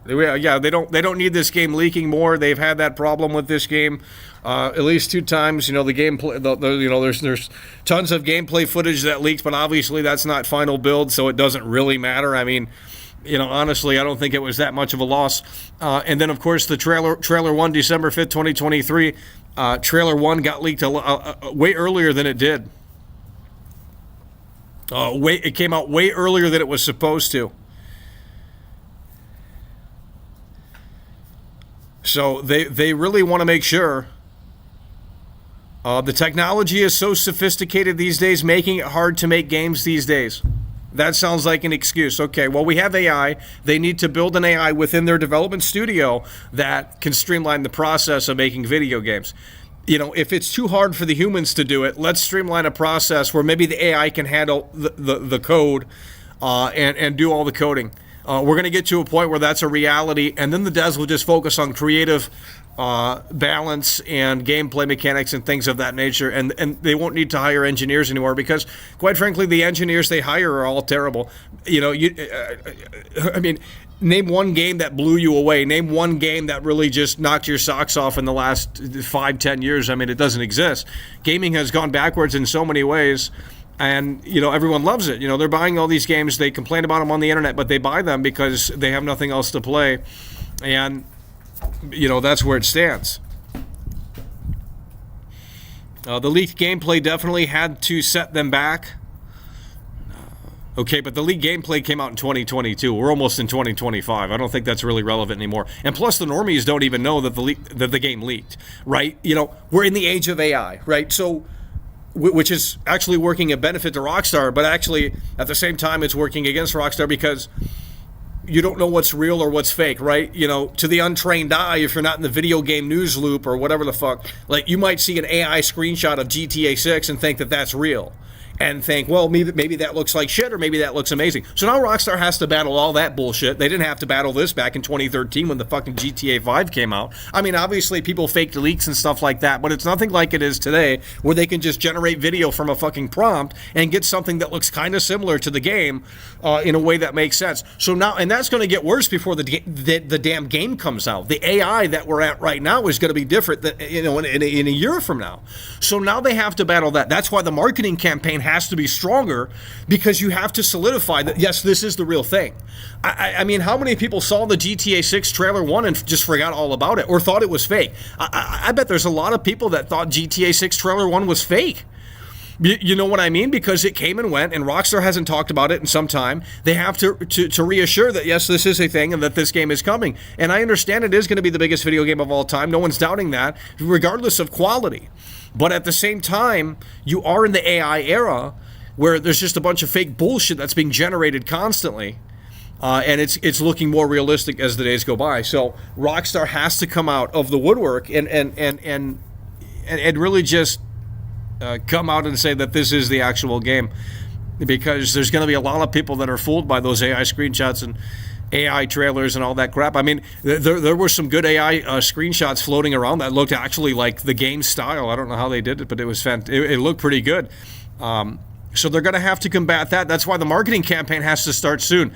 S5: Yeah, they don't need this game leaking more. They've had that problem with this game at least 2 times. You know, the gameplay, there's tons of gameplay footage that leaked, but obviously that's not final build, so it doesn't really matter. I mean, you know, honestly, I don't think it was that much of a loss. And then, of course, the trailer 1, December 5th, 2023. Trailer 1 got leaked way earlier than it did. It came out way earlier than it was supposed to. So they really want to make sure. The technology is so sophisticated these days, making it hard to make games these days. That sounds like an excuse. Okay, well, we have AI. They need to build an AI within their development studio that can streamline the process of making video games. You know, if it's too hard for the humans to do it, let's streamline a process where maybe the AI can handle the code and do all the coding. We're going to get to a point where that's a reality, and then the devs will just focus on creative balance and gameplay mechanics and things of that nature, and they won't need to hire engineers anymore because, quite frankly, the engineers they hire are all terrible. You know, I mean, name one game that blew you away. Name one game that really just knocked your socks off in the last 5-10 years. I mean, it doesn't exist. Gaming has gone backwards in so many ways. And, you know, everyone loves it. You know, they're buying all these games. They complain about them on the internet, but they buy them because they have nothing else to play. And, you know, that's where it stands. The leaked gameplay definitely had to set them back. Okay, but the leaked gameplay came out in 2022. We're almost in 2025. I don't think that's really relevant anymore. And plus, the normies don't even know that the game leaked, right? You know, we're in the age of AI, right? So, which is actually working a benefit to Rockstar, but actually at the same time it's working against Rockstar because you don't know what's real or what's fake, right? You know, to the untrained eye, if you're not in the video game news loop or whatever the fuck, like you might see an AI screenshot of GTA 6 and think that that's real. And think, well, maybe that looks like shit, or maybe that looks amazing. So now Rockstar has to battle all that bullshit. They didn't have to battle this back in 2013 when the fucking GTA 5 came out. I mean, obviously people faked leaks and stuff like that, but it's nothing like it is today, where they can just generate video from a fucking prompt and get something that looks kind of similar to the game in a way that makes sense. So now, and that's going to get worse before the damn game comes out. The AI that we're at right now is going to be different than, you know, in a year from now. So now they have to battle that. That's why the marketing campaign has to be stronger, because you have to solidify that, yes, this is the real thing. I mean, how many people saw the GTA 6 trailer 1 and just forgot all about it or thought it was fake? I bet there's a lot of people that thought GTA 6 trailer 1 was fake. You know what I mean? Because it came and went, and Rockstar hasn't talked about it in some time. They have to reassure that, yes, this is a thing and that this game is coming. And I understand it is going to be the biggest video game of all time. No one's doubting that, regardless of quality. But at the same time, you are in the AI era where there's just a bunch of fake bullshit that's being generated constantly. And it's looking more realistic as the days go by. So Rockstar has to come out of the woodwork and really just come out and say that this is the actual game, because there's going to be a lot of people that are fooled by those AI screenshots and AI trailers and all that crap. I mean, there were some good AI screenshots floating around that looked actually like the game style. I don't know how they did it, but it was it looked pretty good. So they're going to have to combat that. That's why the marketing campaign has to start soon.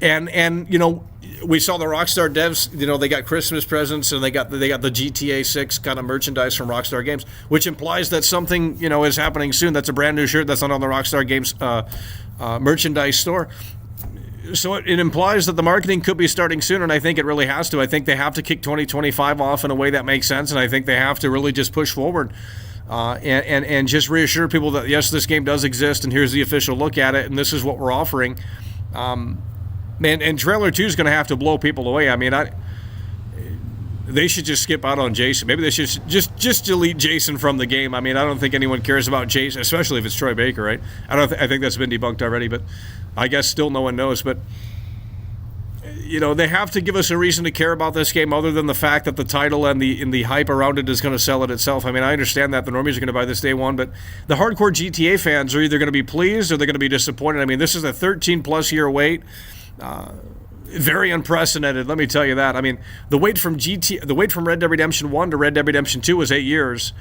S5: And you know, we saw the Rockstar devs, you know, they got Christmas presents and they got the GTA 6 kind of merchandise from Rockstar Games, which implies that something, you know, is happening soon. That's a brand new shirt that's not on the Rockstar Games merchandise store. So it implies that the marketing could be starting soon, and I think it really has to. I think they have to kick 2025 off in a way that makes sense, and I think they have to really just push forward and just reassure people that, yes, this game does exist, and here's the official look at it, and this is what we're offering. And trailer 2 is going to have to blow people away. I mean, they should just skip out on Jason. Maybe they should just delete Jason from the game. I mean, I don't think anyone cares about Jason, especially if it's Troy Baker, right? I think that's been debunked already, but I guess still no one knows. But they have to give us a reason to care about this game other than the fact that the title and the hype around it is going to sell it itself. I mean, I understand that the normies are going to buy this day one, but the hardcore GTA fans are either going to be pleased or they're going to be disappointed. I mean, this is a 13-plus year wait. Very unprecedented, let me tell you that. I mean, the wait from Red Dead Redemption 1 to Red Dead Redemption 2 was 8 years.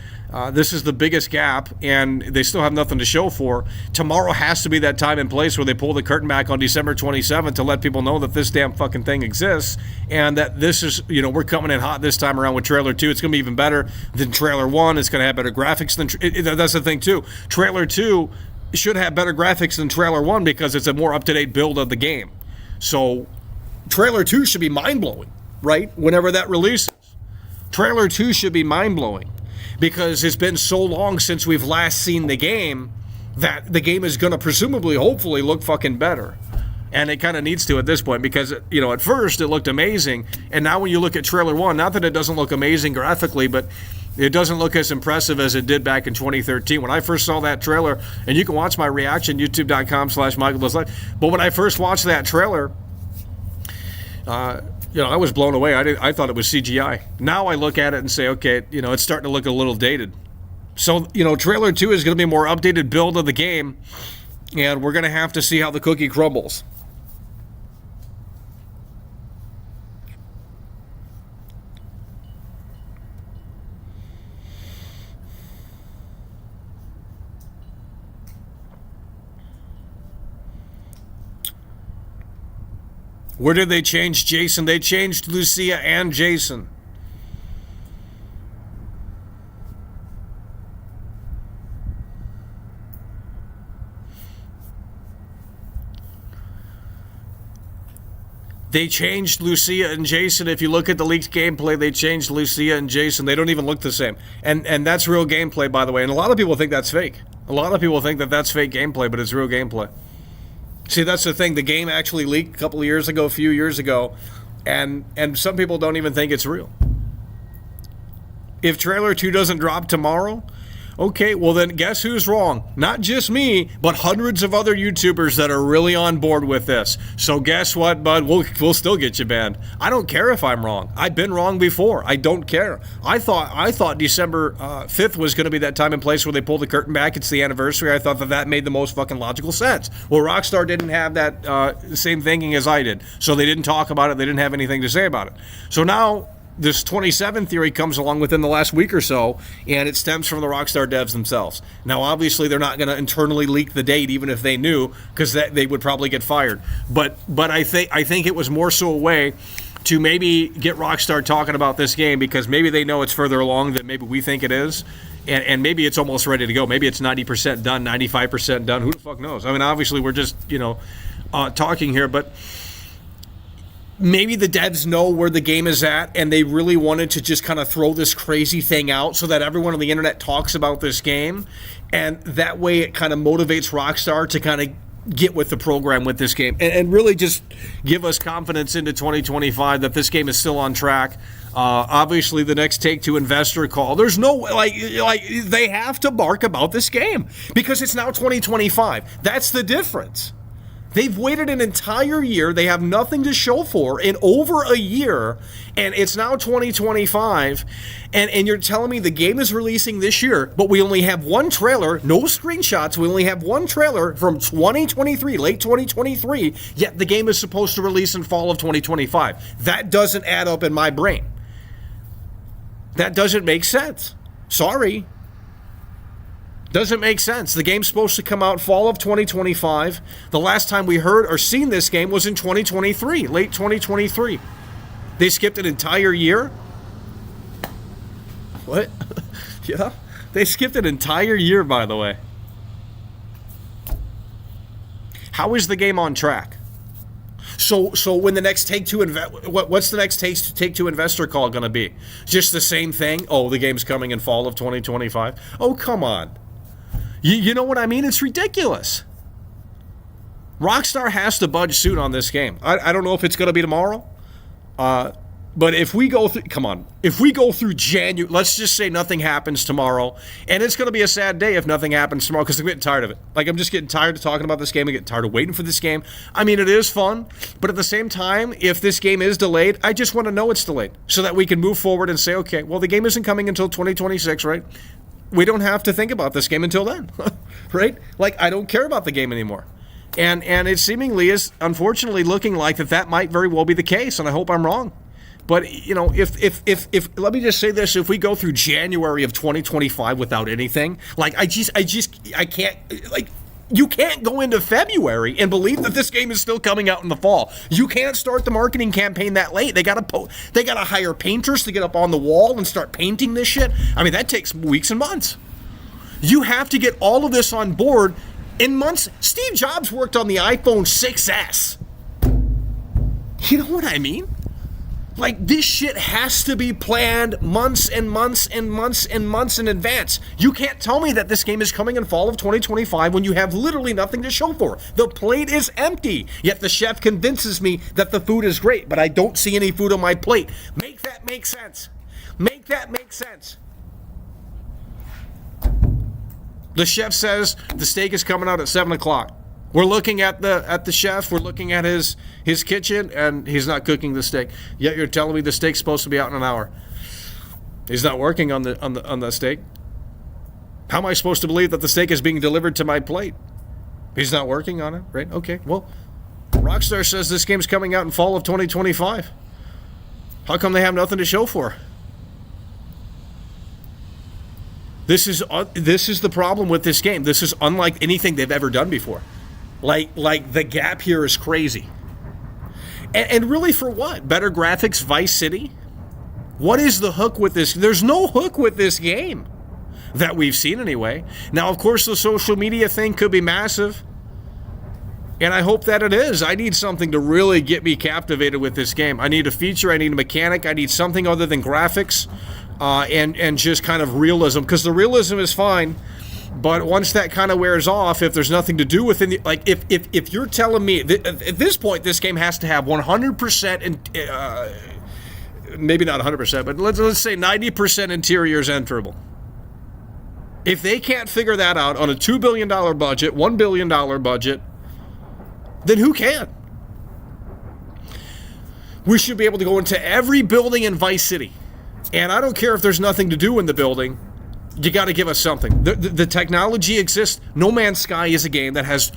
S5: This is the biggest gap, and they still have nothing to show for. Tomorrow has to be that time and place where they pull the curtain back on December 27th to let people know that this damn fucking thing exists, and that this is, we're coming in hot this time around with Trailer 2. It's going to be even better than Trailer 1. It's going to have better graphics than... That's the thing, too. Trailer 2 should have better graphics than Trailer 1 because it's a more up-to-date build of the game. So... Trailer 2 should be mind-blowing, right? Whenever that releases. Trailer 2 should be mind-blowing because it's been so long since we've last seen the game that the game is going to presumably, hopefully, look fucking better. And it kind of needs to at this point because, at first it looked amazing. And now when you look at Trailer 1, not that it doesn't look amazing graphically, but it doesn't look as impressive as it did back in 2013. When I first saw that trailer, and you can watch my reaction, youtube.com/MichaelDoesLive. But when I first watched that trailer... I was blown away. I thought it was CGI. Now I look at it and say, okay, it's starting to look a little dated. So, Trailer 2 is going to be a more updated build of the game, and we're going to have to see how the cookie crumbles. Where did they change Jason? They changed Lucia and Jason. They changed Lucia and Jason. If you look at the leaked gameplay, they changed Lucia and Jason. They don't even look the same. And that's real gameplay, by the way. And a lot of people think that's fake. A lot of people think that that's fake gameplay, but it's real gameplay. See, that's the thing. The game actually leaked a few years ago, and some people don't even think it's real. If Trailer 2 doesn't drop tomorrow, okay, well then guess who's wrong? Not just me, but hundreds of other YouTubers that are really on board with this. So guess what, bud? We'll still get you banned. I don't care if I'm wrong. I've been wrong before. I don't care. I thought December 5th was going to be that time and place where they pulled the curtain back. It's the anniversary. I thought that made the most fucking logical sense. Well, Rockstar didn't have that same thinking as I did. So they didn't talk about it. They didn't have anything to say about it. So now... this 27 theory comes along within the last week or so, and it stems from the Rockstar devs themselves. Now, obviously, they're not going to internally leak the date, even if they knew, because they would probably get fired. But I think it was more so a way to maybe get Rockstar talking about this game, because maybe they know it's further along than maybe we think it is, and maybe it's almost ready to go. Maybe it's 90% done, 95% done. Who the fuck knows? I mean, obviously, we're just talking here, but. Maybe the devs know where the game is at, and they really wanted to just kind of throw this crazy thing out so that everyone on the internet talks about this game, and that way it kind of motivates Rockstar to kind of get with the program with this game and really just give us confidence into 2025 that this game is still on track. Obviously, the next Take-Two investor call, there's no like they have to bark about this game because it's now 2025. That's the difference. They've waited an entire year. They have nothing to show for in over a year, and it's now 2025, and you're telling me the game is releasing this year, but we only have one trailer, no screenshots. We only have one trailer from 2023, late 2023, yet the game is supposed to release in fall of 2025. That doesn't add up in my brain. That doesn't make sense. Sorry. Doesn't make sense. The game's supposed to come out fall of 2025. The last time we heard or seen this game was in 2023, late 2023. They skipped an entire year? What? Yeah. They skipped an entire year, by the way. How is the game on track? So when the next Take-Two what's the next Take-Two investor call going to be? Just the same thing? Oh, the game's coming in fall of 2025? Oh, come on. You know what I mean? It's ridiculous. Rockstar has to budge soon on this game. I don't know if it's going to be tomorrow. But if we go through, come on, if we go through January, let's just say nothing happens tomorrow, and it's going to be a sad day if nothing happens tomorrow because I'm getting tired of it. Like, I'm just getting tired of talking about this game. I'm getting tired of waiting for this game. I mean, it is fun, but at the same time, if this game is delayed, I just want to know it's delayed so that we can move forward and say, okay, well, the game isn't coming until 2026, right? We don't have to think about this game until then, right? Like, I don't care about the game anymore. And it seemingly is, unfortunately, looking like that might very well be the case, and I hope I'm wrong. But, you know, if let me just say this, if we go through January of 2025 without anything, like, I can't, like, you can't go into February and believe that this game is still coming out in the fall. You can't start the marketing campaign that late. They gotta hire painters to get up on the wall and start painting this shit. I mean, that takes weeks and months. You have to get all of this on board in months. Steve Jobs worked on the iPhone 6S. You know what I mean? Like, this shit has to be planned months and months and months and months in advance. You can't tell me that this game is coming in fall of 2025 when you have literally nothing to show for. The plate is empty, yet the chef convinces me that the food is great, but I don't see any food on my plate. Make that make sense. Make that make sense. The chef says the steak is coming out at 7 o'clock. We're looking at the chef. We're looking at his kitchen, and he's not cooking the steak. Yet you're telling me the steak's supposed to be out in an hour. He's not working on the steak. How am I supposed to believe that the steak is being delivered to my plate? He's not working on it, right? Okay. Well, Rockstar says this game's coming out in fall of 2025. How come they have nothing to show for? This is the problem with this game. This is unlike anything they've ever done before. Like the gap here is crazy. And really for what? Better graphics, Vice City? What is the hook with this? There's no hook with this game that we've seen anyway. Now, of course, the social media thing could be massive. And I hope that it is. I need something to really get me captivated with this game. I need a feature, I need a mechanic, I need something other than graphics and just kind of realism. Because the realism is fine. But once that kind of wears off, if there's nothing to do with it, like if you're telling me at this point this game has to have 100% maybe not 100%, but let's say 90% interiors enterable. If they can't figure that out on a $2 billion budget, $1 billion budget, then who can? We should be able to go into every building in Vice City, and I don't care if there's nothing to do in the building. You got to give us something. The technology exists. No Man's Sky is a game that has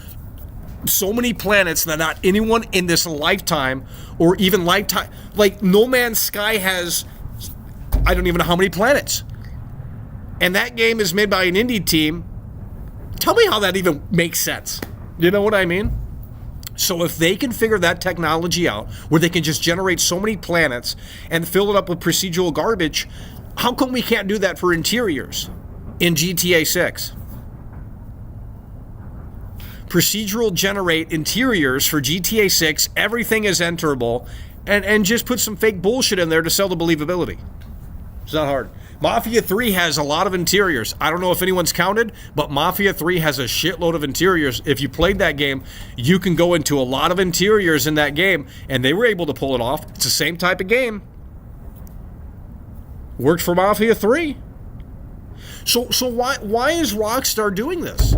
S5: so many planets that not anyone in this lifetime or even lifetime... Like, No Man's Sky has... I don't even know how many planets. And that game is made by an indie team. Tell me how that even makes sense. You know what I mean? So if they can figure that technology out, where they can just generate so many planets and fill it up with procedural garbage... How come we can't do that for interiors in GTA 6? Procedural generate interiors for GTA 6, everything is enterable, and just put some fake bullshit in there to sell the believability. It's not hard. Mafia 3 has a lot of interiors. I don't know if anyone's counted, but Mafia 3 has a shitload of interiors. If you played that game, you can go into a lot of interiors in that game, and they were able to pull it off. It's the same type of game. Worked for Mafia 3. So why is Rockstar doing this?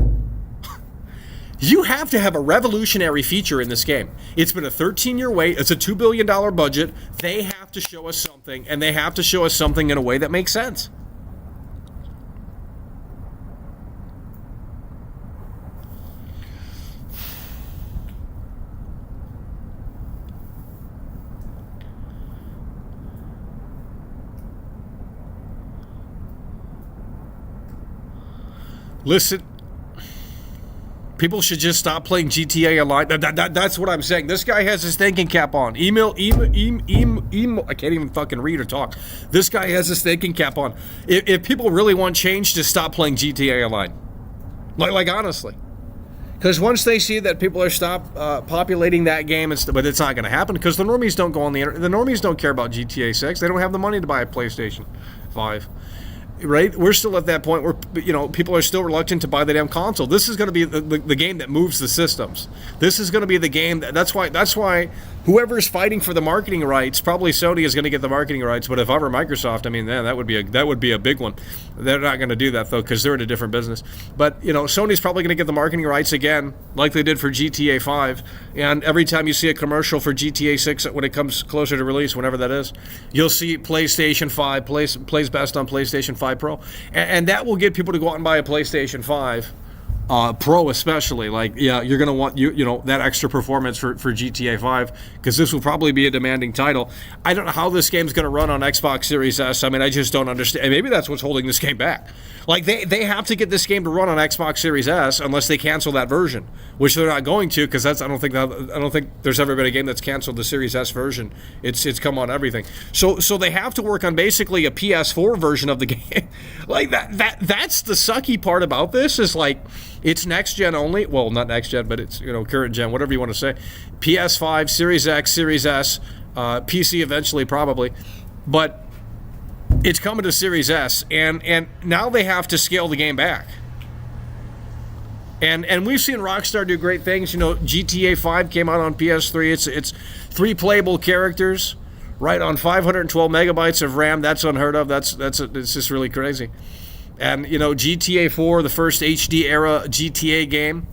S5: You have to have a revolutionary feature in this game. It's been a 13-year wait. It's a $2 billion budget. They have to show us something, and they have to show us something in a way that makes sense. Listen, people should just stop playing GTA Online. That's what I'm saying. This guy has his thinking cap on. Email. I can't even fucking read or talk. This guy has his thinking cap on. If people really want change, just stop playing GTA Online. Like honestly. Because once they see that people are populating that game, but it's not going to happen because the normies don't go on the internet. The normies don't care about GTA 6. They don't have the money to buy a PlayStation 5. Right? We're still at that point where, you know, people are still reluctant to buy the damn console. This is going to be the game that moves the systems. This is going to be the game that's why whoever's fighting for the marketing rights, probably Sony is going to get the marketing rights, but if I were Microsoft, I mean, man, that would be a big one. They're not going to do that, though, because they're in a different business. But, Sony's probably going to get the marketing rights again, like they did for GTA 5, and every time you see a commercial for GTA 6 when it comes closer to release, whenever that is, you'll see PlayStation 5 plays best on PlayStation 5 Pro, and that will get people to go out and buy a PlayStation 5 Pro, especially. Like, yeah, you're gonna want that extra performance for GTA 5, because this will probably be a demanding title. I don't know how this game's gonna run on Xbox Series S. I mean, I just don't understand. And maybe that's what's holding this game back. Like, they have to get this game to run on Xbox Series S unless they cancel that version, which they're not going to, because I don't think there's ever been a game that's canceled the Series S version. It's come on everything. So they have to work on basically a PS4 version of the game. Like that's the sucky part about this, is like, it's next gen only. Well, not next gen, but it's current gen, whatever you want to say. PS5, Series X, Series S, PC eventually probably, but it's coming to Series S, and now they have to scale the game back. And we've seen Rockstar do great things. GTA 5 came out on PS3. It's 3 playable characters, right, on 512 megabytes of RAM. That's unheard of. It's just really crazy. And, GTA 4, the first HD era GTA game,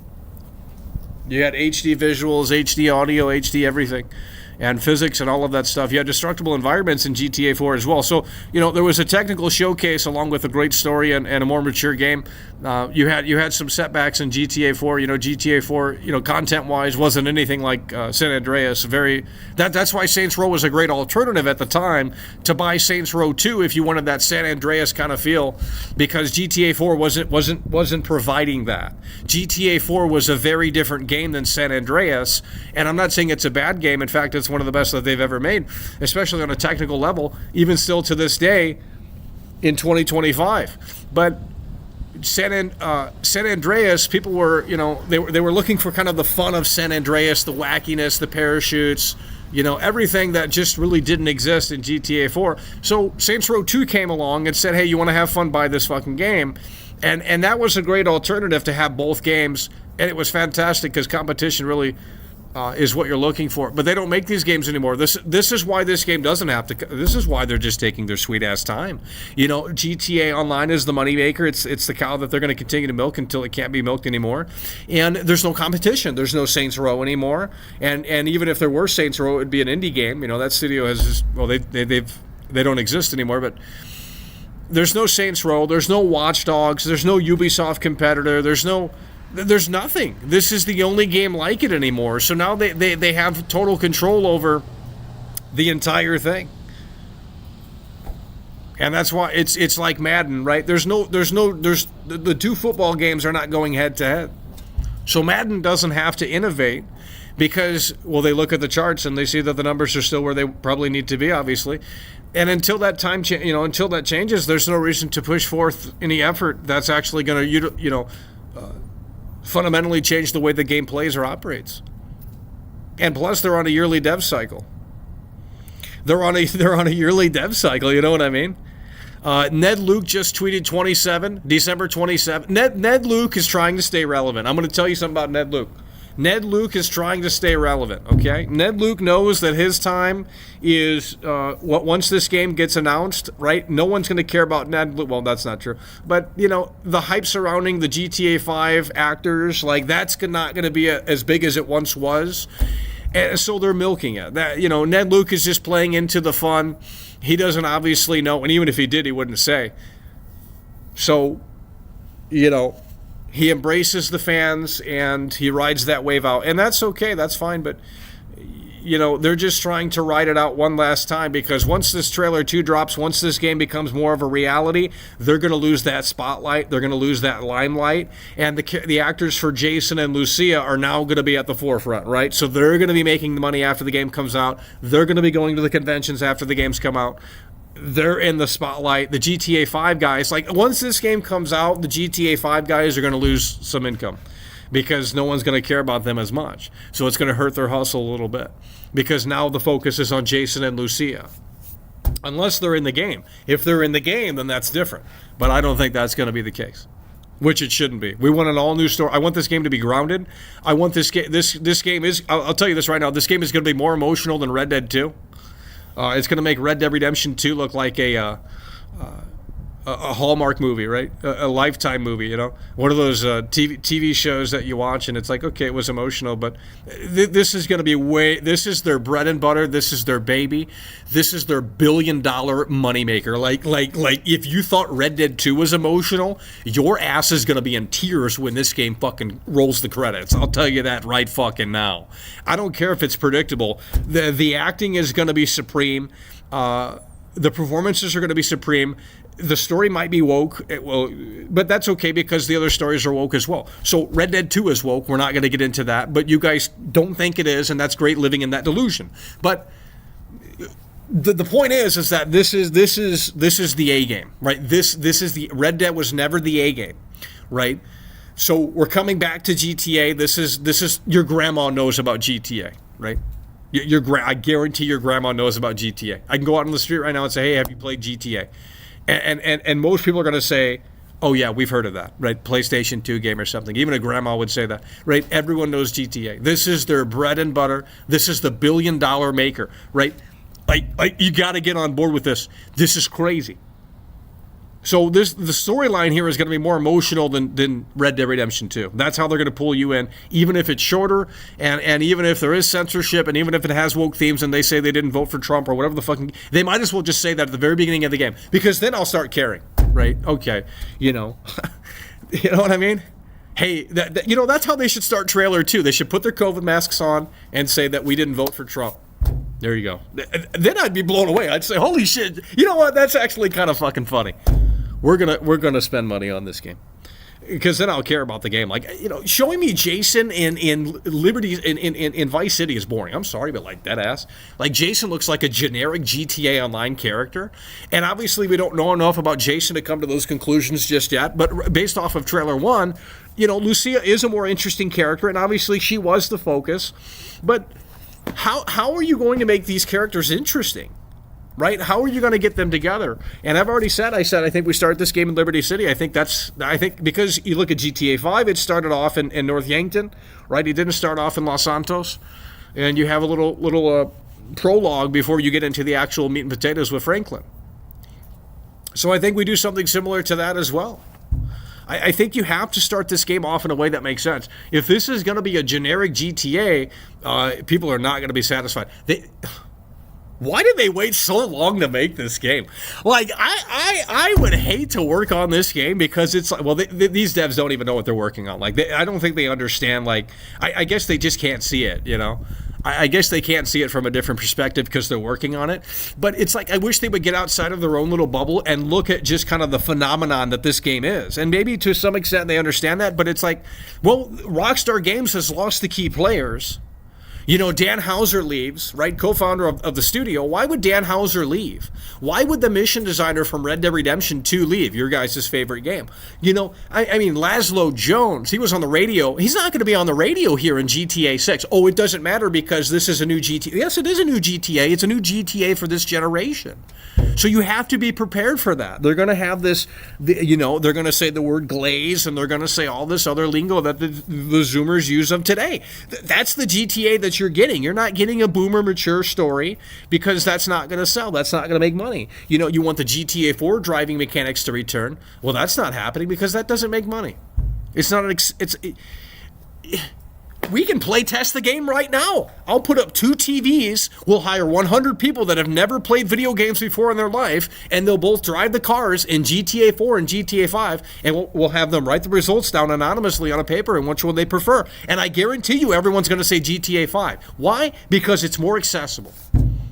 S5: you had HD visuals, HD audio, HD everything, and physics and all of that stuff. You had destructible environments in GTA 4 as well. So, there was a technical showcase along with a great story and a more mature game. You had some setbacks in GTA 4. GTA 4, content-wise, wasn't anything like San Andreas. That's why Saints Row was a great alternative at the time to buy Saints Row 2 if you wanted that San Andreas kind of feel, because GTA 4 wasn't providing that. GTA 4 was a very different game than San Andreas, and I'm not saying it's a bad game. In fact, it's one of the best that they've ever made, especially on a technical level, even still to this day in 2025. But San Andreas, people were, they were looking for kind of the fun of San Andreas, the wackiness, the parachutes, everything that just really didn't exist in GTA 4. So Saints Row 2 came along and said, hey, you want to have fun, buy this fucking game. And that was a great alternative to have both games, and it was fantastic because competition really is what you're looking for. But they don't make these games anymore. This is why this game doesn't have to. This is why they're just taking their sweet ass time. GTA Online is the moneymaker. It's the cow that they're going to continue to milk until it can't be milked anymore. And there's no competition. There's no Saints Row anymore. And even if there were Saints Row, it would be an indie game. That studio has they don't exist anymore. But there's no Saints Row. There's no Watch Dogs. There's no Ubisoft competitor. There's nothing. This is the only game like it anymore. So now they have total control over the entire thing. And that's why it's like Madden, right? The two football games are not going head to head. So Madden doesn't have to innovate because, they look at the charts and they see that the numbers are still where they probably need to be, obviously. And until that time, until that changes, there's no reason to push forth any effort that's actually going to, fundamentally change the way the game plays or operates. And plus, they're on a yearly dev cycle. They're on a yearly dev cycle. You know what I mean? Ned Luke just tweeted December 27. Ned Luke is trying to stay relevant. I'm going to tell you something about Ned Luke. Ned Luke is trying to stay relevant, okay? Ned Luke knows that his time is, once this game gets announced, right? No one's going to care about Ned Luke. Well, that's not true. But, the hype surrounding the GTA 5 actors, like, that's not going to be as big as it once was. And so they're milking it. That, Ned Luke is just playing into the fun. He doesn't obviously know, and even if he did, he wouldn't say. So, he embraces the fans and he rides that wave out, and that's okay, that's fine. But they're just trying to ride it out one last time, because once this trailer 2 drops, once this game becomes more of a reality, they're going to lose that spotlight, they're going to lose that limelight, and the actors for Jason and Lucia are now going to be at the forefront, right? So they're going to be making the money after the game comes out, they're going to be going to the conventions after the games come out. They're in the spotlight. The GTA 5 guys, like, once this game comes out, the GTA 5 guys are going to lose some income because no one's going to care about them as much. So it's going to hurt their hustle a little bit because now the focus is on Jason and Lucia. Unless they're in the game. If they're in the game, then that's different. But I don't think that's going to be the case. which it shouldn't be. We want an all-new story. I want this game to be grounded. I want this game. This game is. I'll tell you this right now. This game is going to be more emotional than Red Dead 2. It's going to make Red Dead Redemption 2 look like a Hallmark movie, right? A Lifetime movie, you know? One of those TV shows that you watch and it's like, okay, it was emotional, but this is going to be this is their bread and butter. This is their baby. This is their billion-dollar moneymaker. Like if you thought Red Dead 2 was emotional, your ass is going to be in tears when this game fucking rolls the credits. I'll tell you that right fucking now. I don't care if it's predictable. The acting is going to be supreme. The performances are going to be supreme. The story might be woke, but that's okay because the other stories are woke as well. So Red Dead 2 is woke. We're not going to get into that, but you guys don't think it is, and that's great living in that delusion. But the point is that this is the A game, right? This is the Red Dead was never the A game, right? So we're coming back to GTA. This is your grandma knows about GTA, right? I guarantee your grandma knows about GTA. I can go out on the street right now and say, hey, have you played GTA? And most people are going to say, oh, yeah, we've heard of that, right? PlayStation 2 game or something. Even a grandma would say that, right? Everyone knows GTA. This is their bread and butter. This is the billion-dollar maker, right? Like you got to get on board with this. This is crazy. So the storyline here is going to be more emotional than Red Dead Redemption 2. That's how they're going to pull you in, even if it's shorter, and even if there is censorship, and even if it has woke themes, and they say they didn't vote for Trump or whatever the fucking... They might as well just say that at the very beginning of the game, because then I'll start caring, right? Okay, you know. You know what I mean? Hey, that's how they should start trailer 2. They should put their COVID masks on and say that we didn't vote for Trump. There you go. Then I'd be blown away. I'd say, holy shit, you know what? That's actually kind of fucking funny. We're gonna spend money on this game because then I'll care about the game. Like, you know, showing me Jason in Liberty in Vice City is boring. I'm sorry, but like that ass. Like Jason looks like a generic GTA Online character, and obviously we don't know enough about Jason to come to those conclusions just yet. But based off of trailer 1, you know, Lucia is a more interesting character, and obviously she was the focus. But how are you going to make these characters interesting? Right? How are you going to get them together? And I've already said, I think we start this game in Liberty City. I think because you look at GTA 5, it started off in North Yankton, right? It didn't start off in Los Santos. And you have a little prologue before you get into the actual meat and potatoes with Franklin. So I think we do something similar to that as well. I think you have to start this game off in a way that makes sense. If this is going to be a generic GTA, people are not going to be satisfied. Why did they wait so long to make this game? Like, I would hate to work on this game because it's like, well, these devs don't even know what they're working on. Like, I don't think they understand, like, I guess they just can't see it, you know? I guess they can't see it from a different perspective because they're working on it. But it's like, I wish they would get outside of their own little bubble and look at just kind of the phenomenon that this game is. And maybe to some extent they understand that, but it's like, well, Rockstar Games has lost the key players. You know, Dan Houser leaves, right? Co-founder of the studio. Why would Dan Houser leave? Why would the mission designer from Red Dead Redemption 2 leave? Your guys' favorite game. You know, I mean, Laszlo Jones, he was on the radio. He's not going to be on the radio here in GTA 6. Oh, it doesn't matter because this is a new GTA. Yes, it is a new GTA. It's a new GTA for this generation. So you have to be prepared for that. They're going to have this, you know, they're going to say the word glaze and they're going to say all this other lingo that the Zoomers use of today. That's the GTA that you're getting. You're not getting a boomer mature story because that's not going to sell. That's not going to make money. You know, you want the GTA 4 driving mechanics to return. Well, that's not happening because that doesn't make money. It's not we can play test the game right now. I'll put up 2 TVs. We'll hire 100 people that have never played video games before in their life, and they'll both drive the cars in GTA 4 and GTA 5, and we'll have them write the results down anonymously on a paper and which one they prefer. And I guarantee you everyone's going to say GTA 5. Why? Because it's more accessible.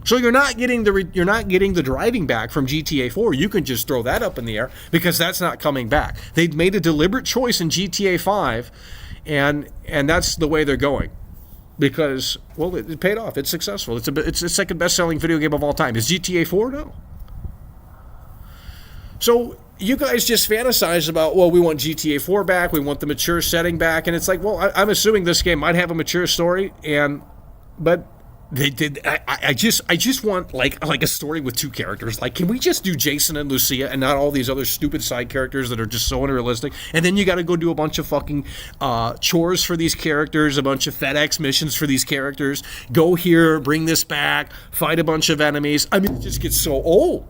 S5: So you're not getting the driving back from GTA 4. You can just throw that up in the air because that's not coming back. They've made a deliberate choice in GTA 5. And that's the way they're going, because, well, it paid off. It's successful. It's the second best-selling video game of all time. Is GTA 4? No. So you guys just fantasize about, well, we want GTA 4 back. We want the mature setting back. And it's like, well, I'm assuming this game might have a mature story, but They did. I just want like a story with two characters. Like, can we just do Jason and Lucia and not all these other stupid side characters that are just so unrealistic? And then you got to go do a bunch of fucking chores for these characters, a bunch of FedEx missions for these characters. Go here, bring this back, fight a bunch of enemies. I mean, it just gets so old.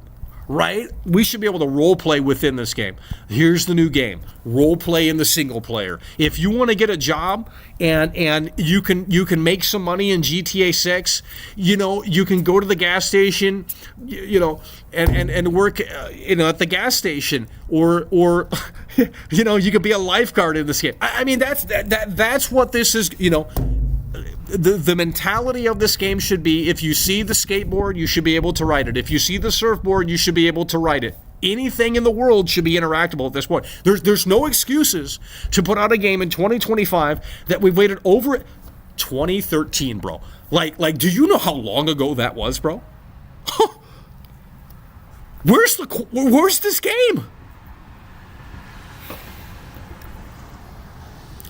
S5: Right? We should be able to role play within this game. Here's the new game. Role play in the single player. If you want to get a job and you can make some money in GTA 6, you can go to the gas station, and work at the gas station or you could be a lifeguard in this game. I mean that's what this is, The mentality of this game should be, if you see the skateboard, you should be able to ride it. If you see the surfboard, you should be able to ride it. Anything in the world should be interactable at this point. There's no excuses to put out a game in 2025 that we've waited over 2013, bro. Like, do you know how long ago that was, bro? Where's this game?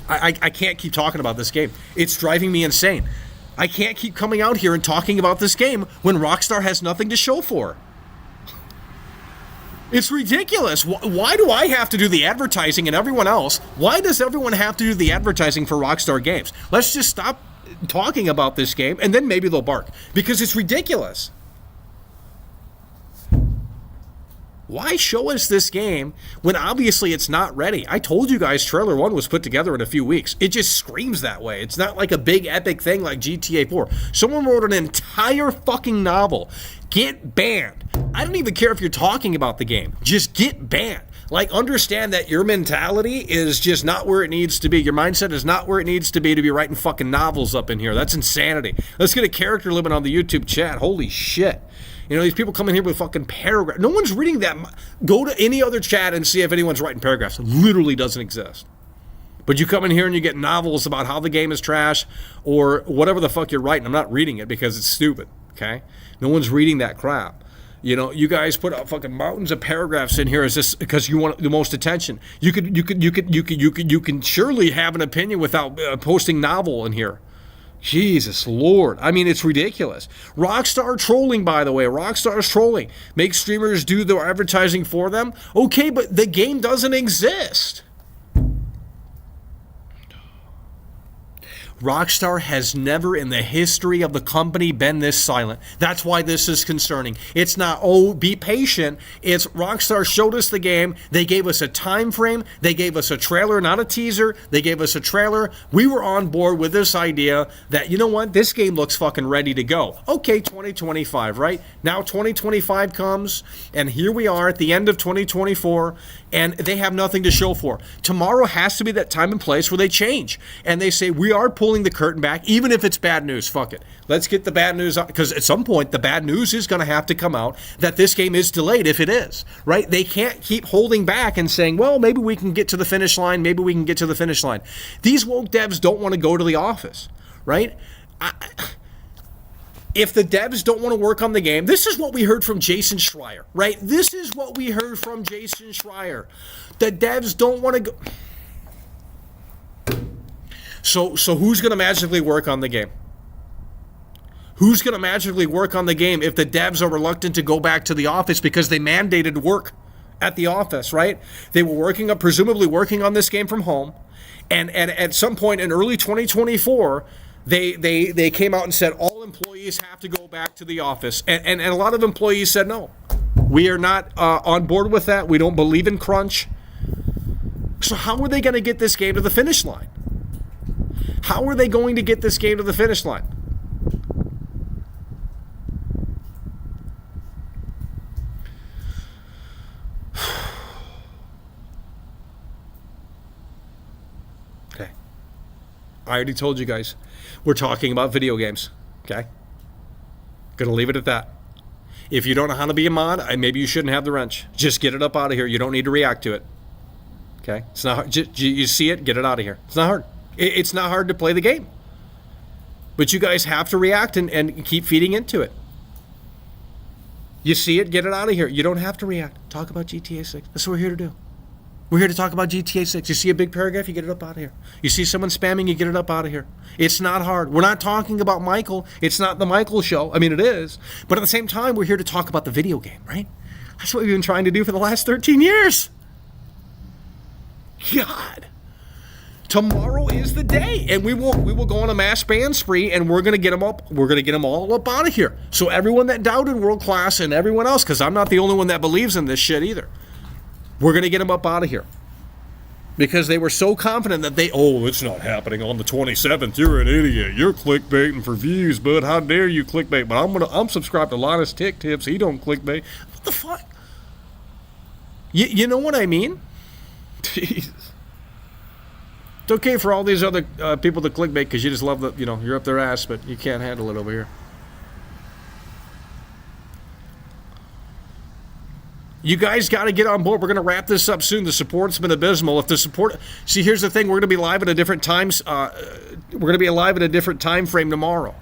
S5: I can't keep talking about this game. It's driving me insane. I can't keep coming out here and talking about this game when Rockstar has nothing to show for. It's ridiculous. Why do I have to do the advertising and everyone else? Why does everyone have to do the advertising for Rockstar Games? Let's just stop talking about this game and then maybe they'll bark. Because it's ridiculous. Why show us this game when obviously it's not ready? I told you guys trailer 1 was put together in a few weeks. It just screams that way. It's not like a big epic thing like GTA 4. Someone wrote an entire fucking novel. Get banned. I don't even care if you're talking about the game. Just get banned. Like, understand that your mentality is just not where it needs to be. Your mindset is not where it needs to be writing fucking novels up in here. That's insanity. Let's get a character limit on the YouTube chat. Holy shit. These people come in here with fucking paragraphs. No one's reading that. Go to any other chat and see if anyone's writing paragraphs. It literally doesn't exist. But you come in here and you get novels about how the game is trash or whatever the fuck you're writing. I'm not reading it because it's stupid, okay? No one's reading that crap. You guys put out fucking mountains of paragraphs in here because you want the most attention. You can surely have an opinion without posting novel in here. Jesus Lord. I mean, it's ridiculous. Rockstar trolling, by the way. Rockstar's trolling. Make streamers do their advertising for them. Okay, but the game doesn't exist. Rockstar has never in the history of the company been this silent. That's why this is concerning. It's not, oh, be patient. It's Rockstar showed us the game. They gave us a time frame. They gave us a trailer, not a teaser. They gave us a trailer. We were on board with this idea that, you know what, this game looks fucking ready to go. Okay, 2025, right? Now 2025 comes, and here we are at the end of 2024, and they have nothing to show for. Tomorrow has to be that time and place where they change, and they say, we are pulling the curtain back, even if it's bad news. Fuck it. Let's get the bad news out, because at some point the bad news is going to have to come out that this game is delayed if it is, right? They can't keep holding back and saying, well, maybe we can get to the finish line. Maybe we can get to the finish line. These woke devs don't want to go to the office, right? If the devs don't want to work on the game, this is what we heard from Jason Schreier, right? This is what we heard from Jason Schreier. The devs don't want to go. So who's going to magically work on the game? Who's going to magically work on the game if the devs are reluctant to go back to the office because they mandated work at the office, right? They were presumably working on this game from home, and at some point in early 2024, they came out and said all employees have to go back to the office, and a lot of employees said no. We are not on board with that. We don't believe in crunch. So how are they going to get this game to the finish line? How are they going to get this game to the finish line? Okay. I already told you guys, we're talking about video games. Okay? Gonna leave it at that. If you don't know how to be a mod, maybe you shouldn't have the wrench. Just get it up out of here. You don't need to react to it. Okay? It's not hard. You see it, get it out of here. It's not hard. It's not hard to play the game. But you guys have to react and keep feeding into it. You see it, get it out of here. You don't have to react. Talk about GTA 6. That's what we're here to do. We're here to talk about GTA 6. You see a big paragraph, you get it up out of here. You see someone spamming, you get it up out of here. It's not hard. We're not talking about Michael. It's not the Michael show. I mean, it is. But at the same time, we're here to talk about the video game, right? That's what we've been trying to do for the last 13 years. God. Tomorrow is the day, and we will go on a mass ban spree, and we're gonna get them up. We're gonna get them all up out of here. So everyone that doubted World Class and everyone else, because I'm not the only one that believes in this shit either, we're gonna get them up out of here because they were so confident that it's not happening on the 27th. You're an idiot. You're clickbaiting for views, bud. How dare you clickbait? But I'm subscribed to Linus Tick Tips. He don't clickbait. What the fuck? You know what I mean? Jesus. It's okay for all these other people to clickbait because you just love you're up their ass, but you can't handle it over here. You guys got to get on board. We're going to wrap this up soon. The support's been abysmal. See, here's the thing. We're going to be live at a different times. We're going to be live at a different time frame tomorrow.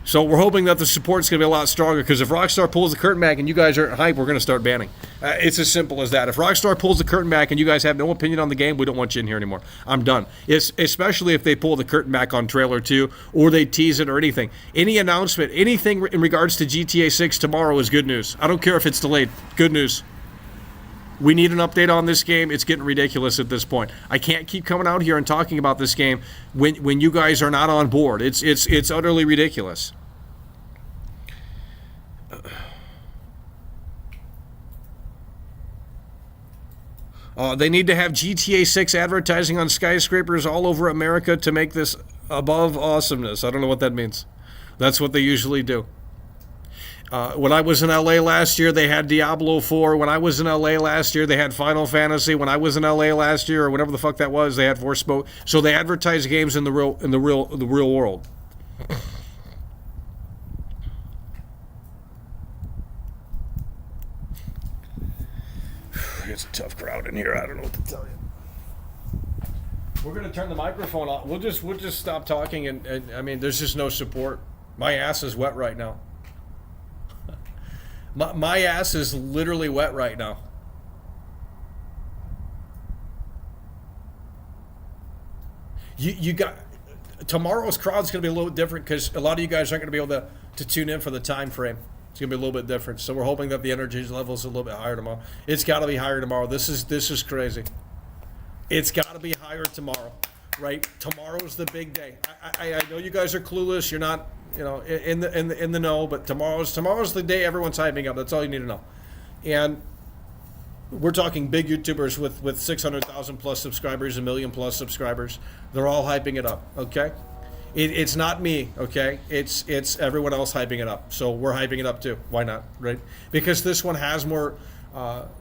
S5: So we're hoping that the support's going to be a lot stronger, because if Rockstar pulls the curtain back and you guys aren't hype, we're going to start banning. It's as simple as that. If Rockstar pulls the curtain back and you guys have no opinion on the game, we don't want you in here anymore. I'm done. Especially if they pull the curtain back on trailer 2 or they tease it or anything. Any announcement, anything in regards to GTA 6 tomorrow is good news. I don't care if it's delayed. Good news. We need an update on this game. It's getting ridiculous at this point. I can't keep coming out here and talking about this game when you guys are not on board. It's utterly ridiculous. They need to have GTA 6 advertising on skyscrapers all over America to make this above awesomeness. I don't know what that means. That's what they usually do. When I was in LA last year, they had Diablo 4. When I was in LA last year, they had Final Fantasy. When I was in LA last year, or whatever the fuck that was, they had Forspoken. So they advertise games in the real world. It's a tough crowd in here. I don't know what to tell you. We're gonna turn the microphone off. We'll just stop talking, and I mean, there's just no support. My ass is wet right now. My ass is literally wet right now. You got tomorrow's crowd's going to be a little different because a lot of you guys aren't going to be able to tune in for the time frame. It's going to be a little bit different. So we're hoping that the energy level is a little bit higher tomorrow. It's got to be higher tomorrow. This is crazy. It's got to be higher tomorrow, right? Tomorrow's the big day. I know you guys are clueless. You're not, in the know, but tomorrow's the day everyone's hyping up. That's all you need to know. And we're talking big YouTubers with 600,000 plus subscribers, 1 million plus subscribers. They're all hyping it up, okay? It's not me, okay? It's everyone else hyping it up. So we're hyping it up too. Why not, right? Because this one has more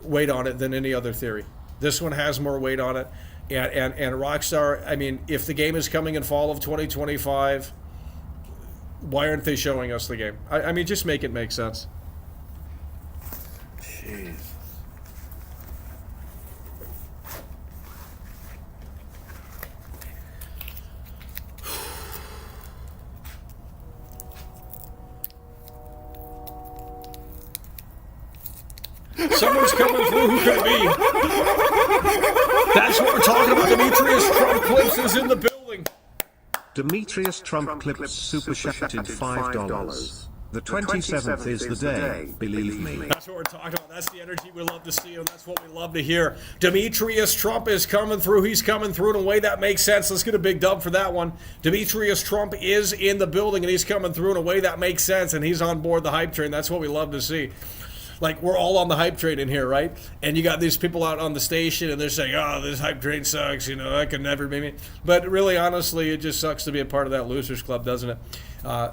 S5: weight on it than any other theory. This one has more weight on it. And Rockstar, I mean, if the game is coming in fall of 2025, why aren't they showing us the game? I mean, just make it make sense. Jeez. Someone's coming through. Who could it be? That's what we're talking about. Demetrius Trump Clips is in the building.
S6: Demetrius Trump Clips super chatted $5. The 27th is the day, believe me.
S5: That's what we're talking about. That's the energy we love to see, and that's what we love to hear. Demetrius Trump is coming through. He's coming through in a way that makes sense. Let's get a big dub for that one. Demetrius Trump is in the building, and he's coming through in a way that makes sense, and he's on board the hype train. That's what we love to see. Like, we're all on the hype train in here, right? And you got these people out on the station, and they're saying, oh, this hype train sucks, that could never be me. But really, honestly, it just sucks to be a part of that losers club, doesn't it?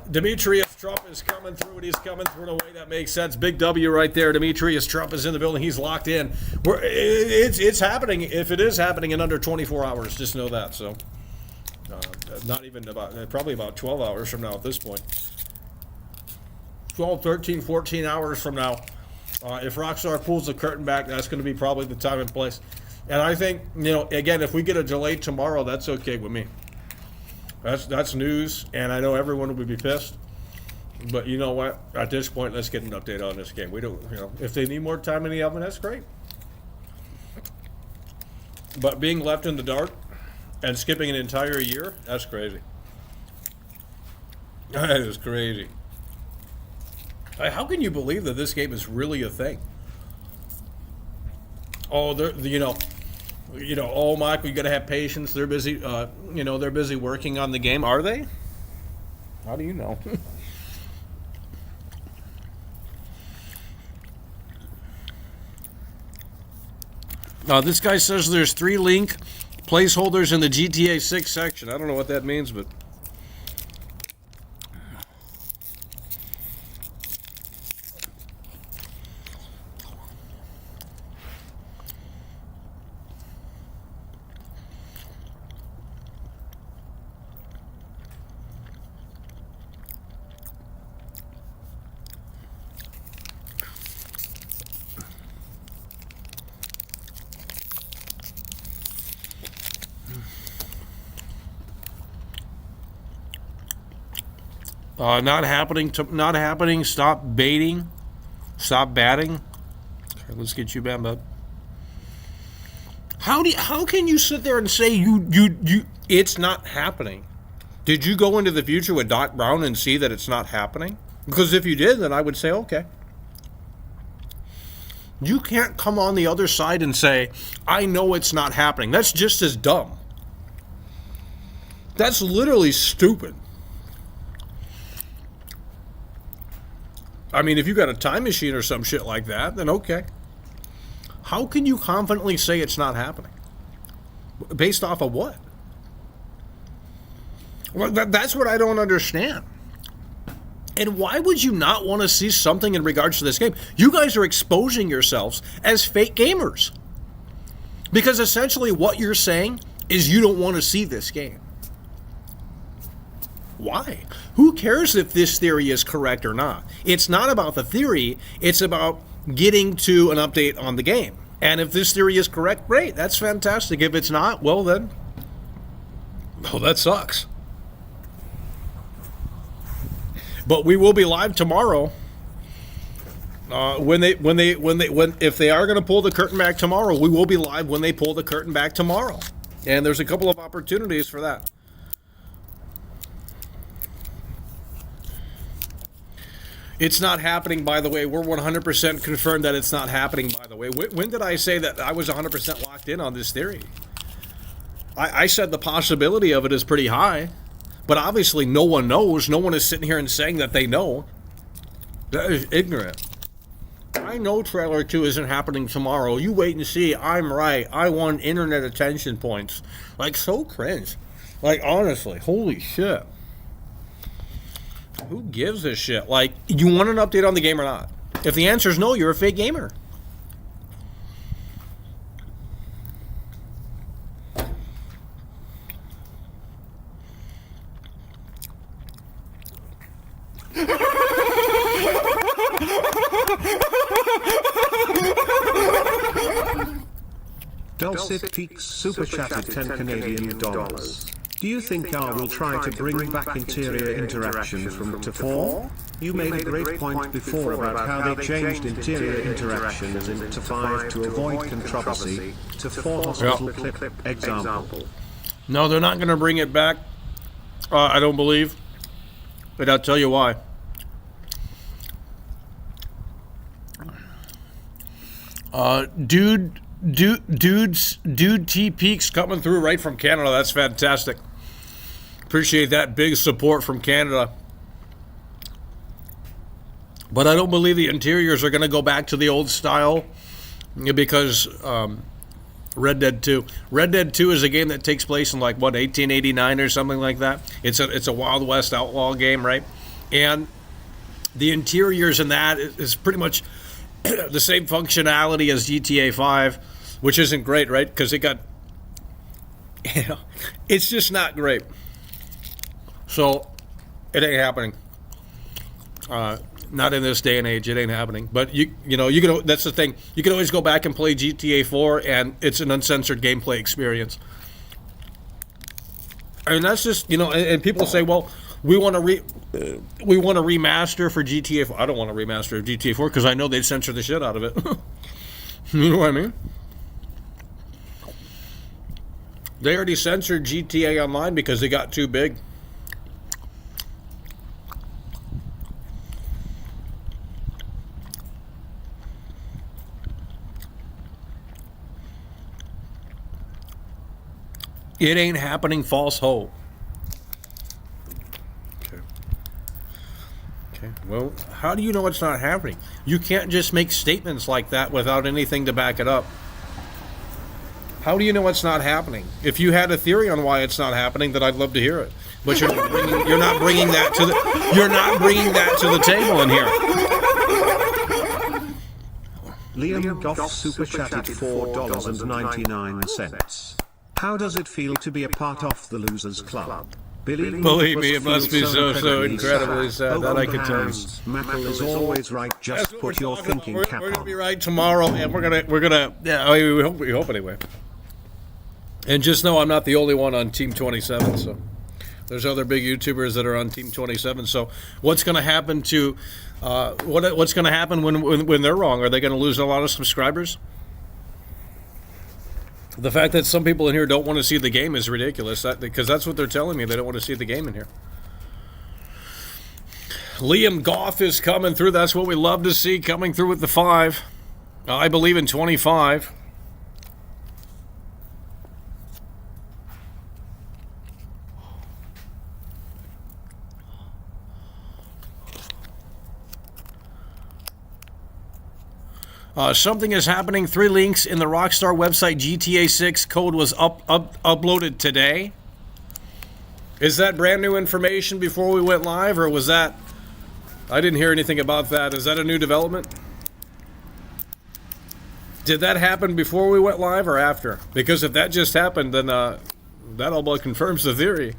S5: Demetrius Trump is coming through, and he's coming through in a way that makes sense. Big W right there. Demetrius Trump is in the building. He's locked in. It's happening. If it is happening in under 24 hours, just know that. So, not even probably about 12 hours from now at this point. 12, 13, 14 hours from now. If Rockstar pulls the curtain back, that's going to be probably the time and place. And I think, again, if we get a delay tomorrow, that's okay with me. That's news, and I know everyone will be pissed. But you know what? At this point, let's get an update on this game. We don't, if they need more time in the oven, that's great. But being left in the dark and skipping an entire year, that's crazy. That is crazy. How can you believe that this game is really a thing? Oh, oh, Michael, you gotta have patience. They're busy, they're busy working on the game. Are they? How do you know? This guy says there's 3 link placeholders in the GTA 6 section. I don't know what that means, but... not happening. Stop baiting. Stop batting. Okay, let's get you back, bud. How can you sit there and say it's not happening? Did you go into the future with Doc Brown and see that it's not happening? Because if you did, then I would say okay. You can't come on the other side and say, I know it's not happening. That's just as dumb. That's literally stupid. I mean, if you got a time machine or some shit like that, then okay. How can you confidently say it's not happening? Based off of what? Well, that's what I don't understand. And why would you not want to see something in regards to this game? You guys are exposing yourselves as fake gamers. Because essentially what you're saying is you don't want to see this game. Why? Who cares if this theory is correct or not? It's not about the theory, it's about getting to an update on the game. And if this theory is correct, great, that's fantastic. If it's not, well then, well, that sucks. But we will be live tomorrow. If they are going to pull the curtain back tomorrow, we will be live when they pull the curtain back tomorrow. And there's a couple of opportunities for that. It's not happening, by the way. We're 100% confirmed that it's not happening, by the way. When did I say that I was 100% locked in on this theory? I said the possibility of it is pretty high, but obviously no one knows. No one is sitting here and saying that they know. That is ignorant. I know Trailer 2 isn't happening tomorrow. You wait and see. I'm right. I won internet attention points. Like, so cringe. Like, honestly, holy shit. Who gives a shit? Like, you want an update on the game or not? If the answer is no, you're a fake gamer.
S6: Dulcet Peaks super chatted 10 Canadian dollars. Do you think R will try to bring back interior interaction from to 4? You made a great point before about how they changed interior interactions into 5 to avoid controversy. To 4 hospital clip example.
S5: No, they're not going to bring it back. I don't believe. But I'll tell you why. Dude T Peaks coming through right from Canada. That's fantastic. Appreciate that big support from Canada. But I don't believe the interiors are going to go back to the old style because Red Dead 2. Red Dead 2 is a game that takes place in 1889 or something like that. It's a Wild West outlaw game, right? And the interiors in that is pretty much the same functionality as GTA 5, which isn't great, right? Because it got, it's just not great. So it ain't happening. Not in this day and age, it ain't happening. But you can. That's the thing. You can always go back and play GTA 4, and it's an uncensored gameplay experience. And that's just and people say, well, we want to remaster for GTA 4. I don't want to remaster GTA 4 because I know they'd censor the shit out of it. You know what I mean? They already censored GTA Online because it got too big. It ain't happening, false hope. Okay. Well, how do you know it's not happening? You can't just make statements like that without anything to back it up. How do you know it's not happening? If you had a theory on why it's not happening, then I'd love to hear it. But you're not bringing that to the table in here.
S6: Liam Goff super chatted $4.99. How does it feel to be a part of the Losers Club?
S5: Believe me, it must be so incredibly sad. That I can tell you.
S6: Mackle is always right. Just put your thinking cap on.
S5: We're gonna be right tomorrow, and we're gonna. Yeah, we hope anyway. And just know I'm not the only one on Team 27. So there's other big YouTubers that are on Team 27. So what's going to happen to what's going to happen when they're wrong? Are they going to lose a lot of subscribers? The fact that some people in here don't want to see the game is ridiculous, because that's what they're telling me. They don't want to see the game in here. Liam Goff is coming through. That's what we love to see, coming through with the 5. I believe in 25. Something is happening. 3 links in the Rockstar website. GTA 6 code was uploaded today. Is that brand new information before we went live, or was that... I didn't hear anything about that. Is that a new development? Did that happen before we went live or after? Because if that just happened, then that all but confirms the theory.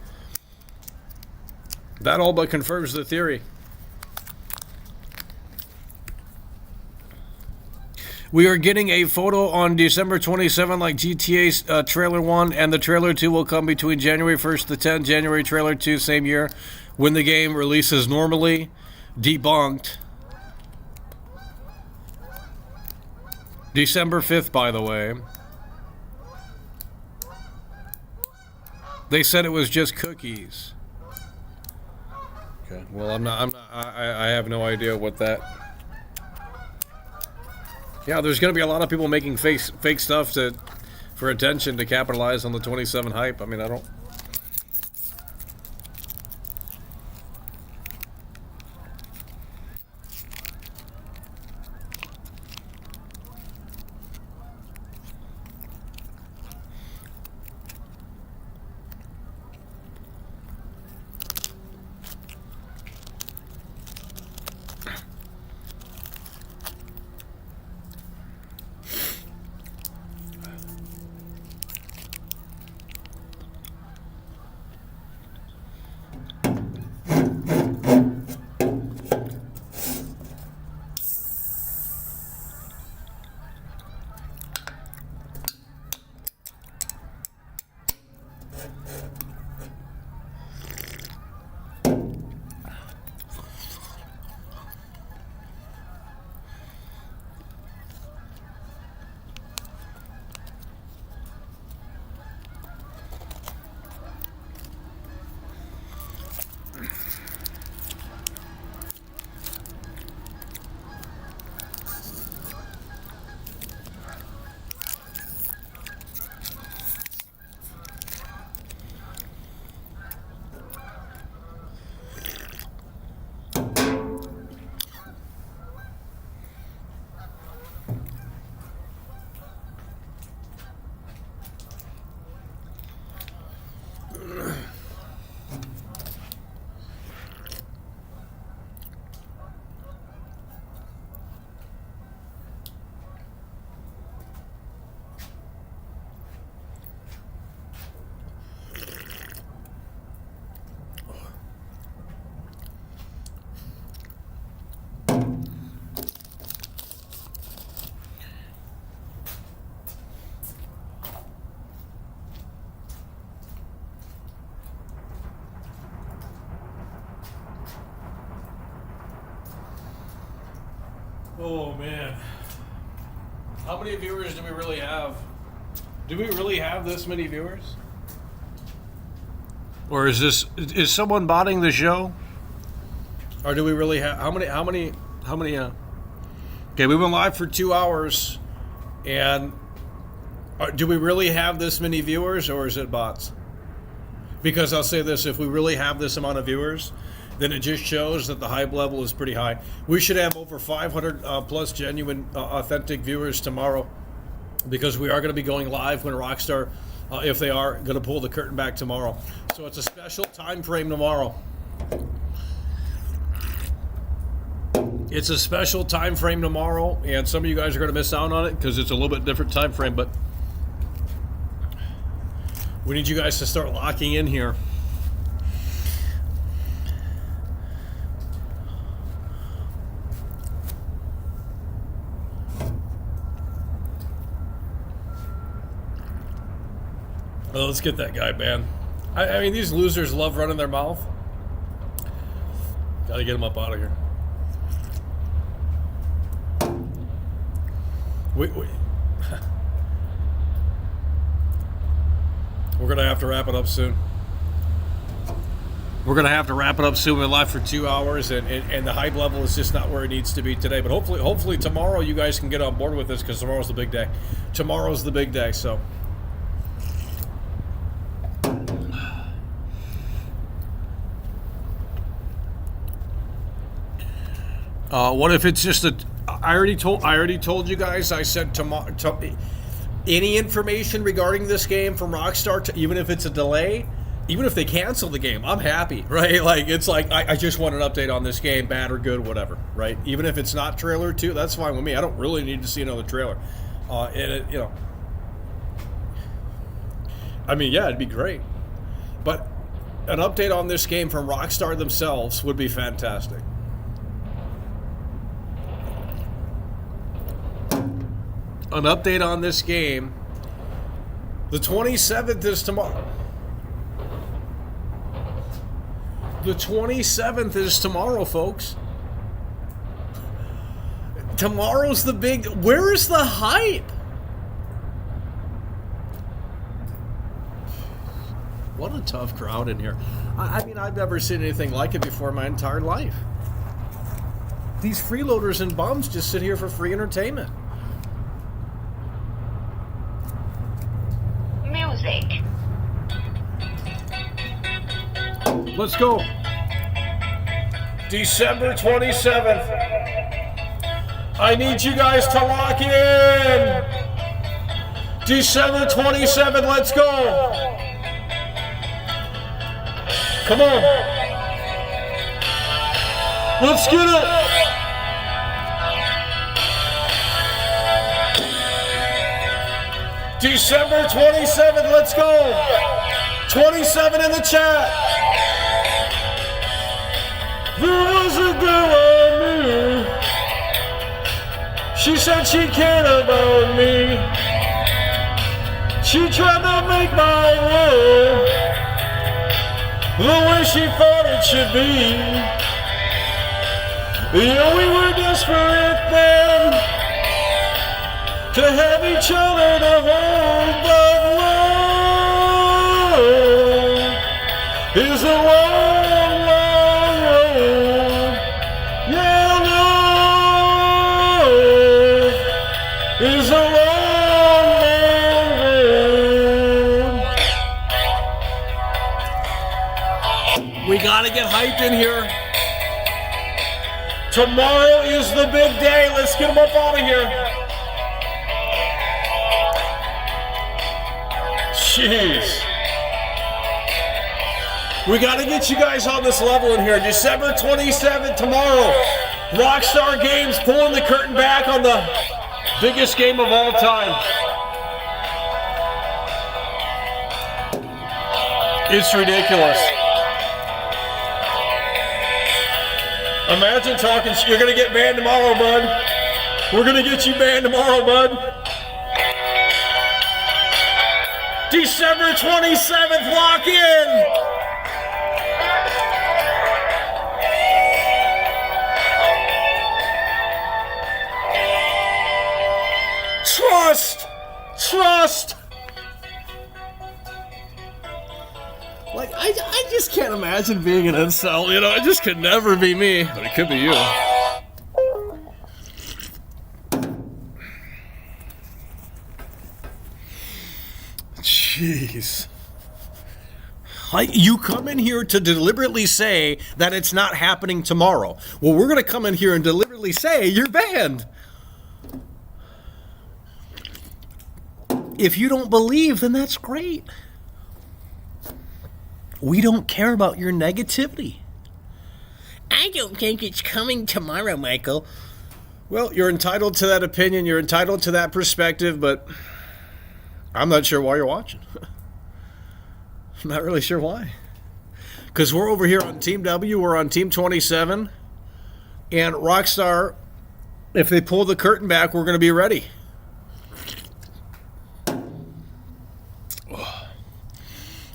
S5: That all but confirms the theory. We are getting a photo on December 27 like GTA's trailer 1, and the trailer 2 will come between January 1st to 10th, January trailer 2 same year, when the game releases normally. Debunked. December 5th, by the way. They said it was just cookies. Okay. Well, I have no idea what that... Yeah, there's going to be a lot of people making fake stuff for attention to capitalize on the 27 hype. I mean, I don't... Oh, man. How many viewers do we really have? Do we really have this many viewers? Or is someone botting the show? Or do we really have how many okay, we went live for 2 hours, and do we really have this many viewers, or is it bots? Because I'll say this, if we really have this amount of viewers, then it just shows that the hype level is pretty high. We should have over 500 plus genuine, authentic viewers tomorrow, because we are going to be going live when Rockstar, if they are going to pull the curtain back tomorrow. So it's a special time frame tomorrow. It's a special time frame tomorrow, and some of you guys are going to miss out on it because it's a little bit different time frame, but we need you guys to start locking in here. Well, let's get that guy banned. I mean, these losers love running their mouth. Gotta get him up out of here. We're gonna have to wrap it up soon. We're gonna have to wrap it up soon. We're live for 2 hours, and the hype level is just not where it needs to be today. But hopefully tomorrow you guys can get on board with this, because tomorrow's the big day. Tomorrow's the big day. So. What if it's just I already told you guys. I said tomorrow. Any information regarding this game from Rockstar, even if it's a delay, even if they cancel the game, I'm happy, right? Like, it's like I just want an update on this game, bad or good, whatever, right? Even if it's not trailer 2, that's fine with me. I don't really need to see another trailer. I mean, yeah, it'd be great, but an update on this game from Rockstar themselves would be fantastic. An update on this game. The 27th is tomorrow. The 27th is tomorrow, folks. Tomorrow's the big... Where is the hype? What a tough crowd in here. I mean, I've never seen anything like it before in my entire life. These freeloaders and bums just sit here for free entertainment.
S7: Music.
S5: Let's go. December 27th. I need you guys to lock in. December 27th, let's go. Come on. Let's get it. December 27th, let's go. 27 in the chat. There was a girl I knew. She said she cared about me. She tried to make my world the way she thought it should be. Yeah, we were desperate then to have each other to hold, but love is a long, long road. Yeah, love is a long, long road. We gotta get hyped in here. Tomorrow is the big day. Let's get them up out of here. Jeez. We got to get you guys on this level in here. December 27th, tomorrow. Rockstar Games pulling the curtain back on the biggest game of all time. It's ridiculous. Imagine talking, you're going to get banned tomorrow, bud. We're going to get you banned tomorrow, bud. December 27th, lock in. Trust. Like, I just can't imagine being an incel, you know? It just could never be me, but it could be you. Jeez. Like, you come in here to deliberately say that it's not happening tomorrow. Well, we're going to come in here and deliberately say you're banned. If you don't believe, then that's great. We don't care about your negativity. I don't think it's coming tomorrow, Michael. Well, you're entitled to that opinion. You're entitled to that perspective, but I'm not sure why you're watching. I'm not really sure why. Because we're over here on Team W, we're on Team 27, and Rockstar, if they pull the curtain back, we're going to be ready.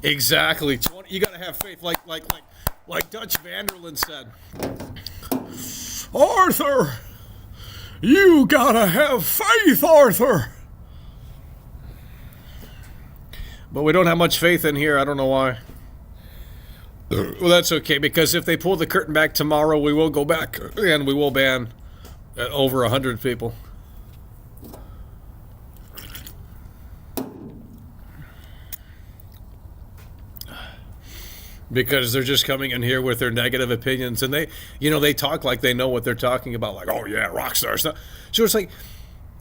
S5: Exactly. You got to have faith, like Dutch Vanderland said. Arthur, you got to have faith, Arthur. But we don't have much faith in here. I don't know why. Well, that's okay, because if they pull the curtain back tomorrow, we will go back and we will ban over 100 people. Because they're just coming in here with their negative opinions, and they talk like they know what they're talking about, like, oh yeah, Rockstar stuff. So it's like,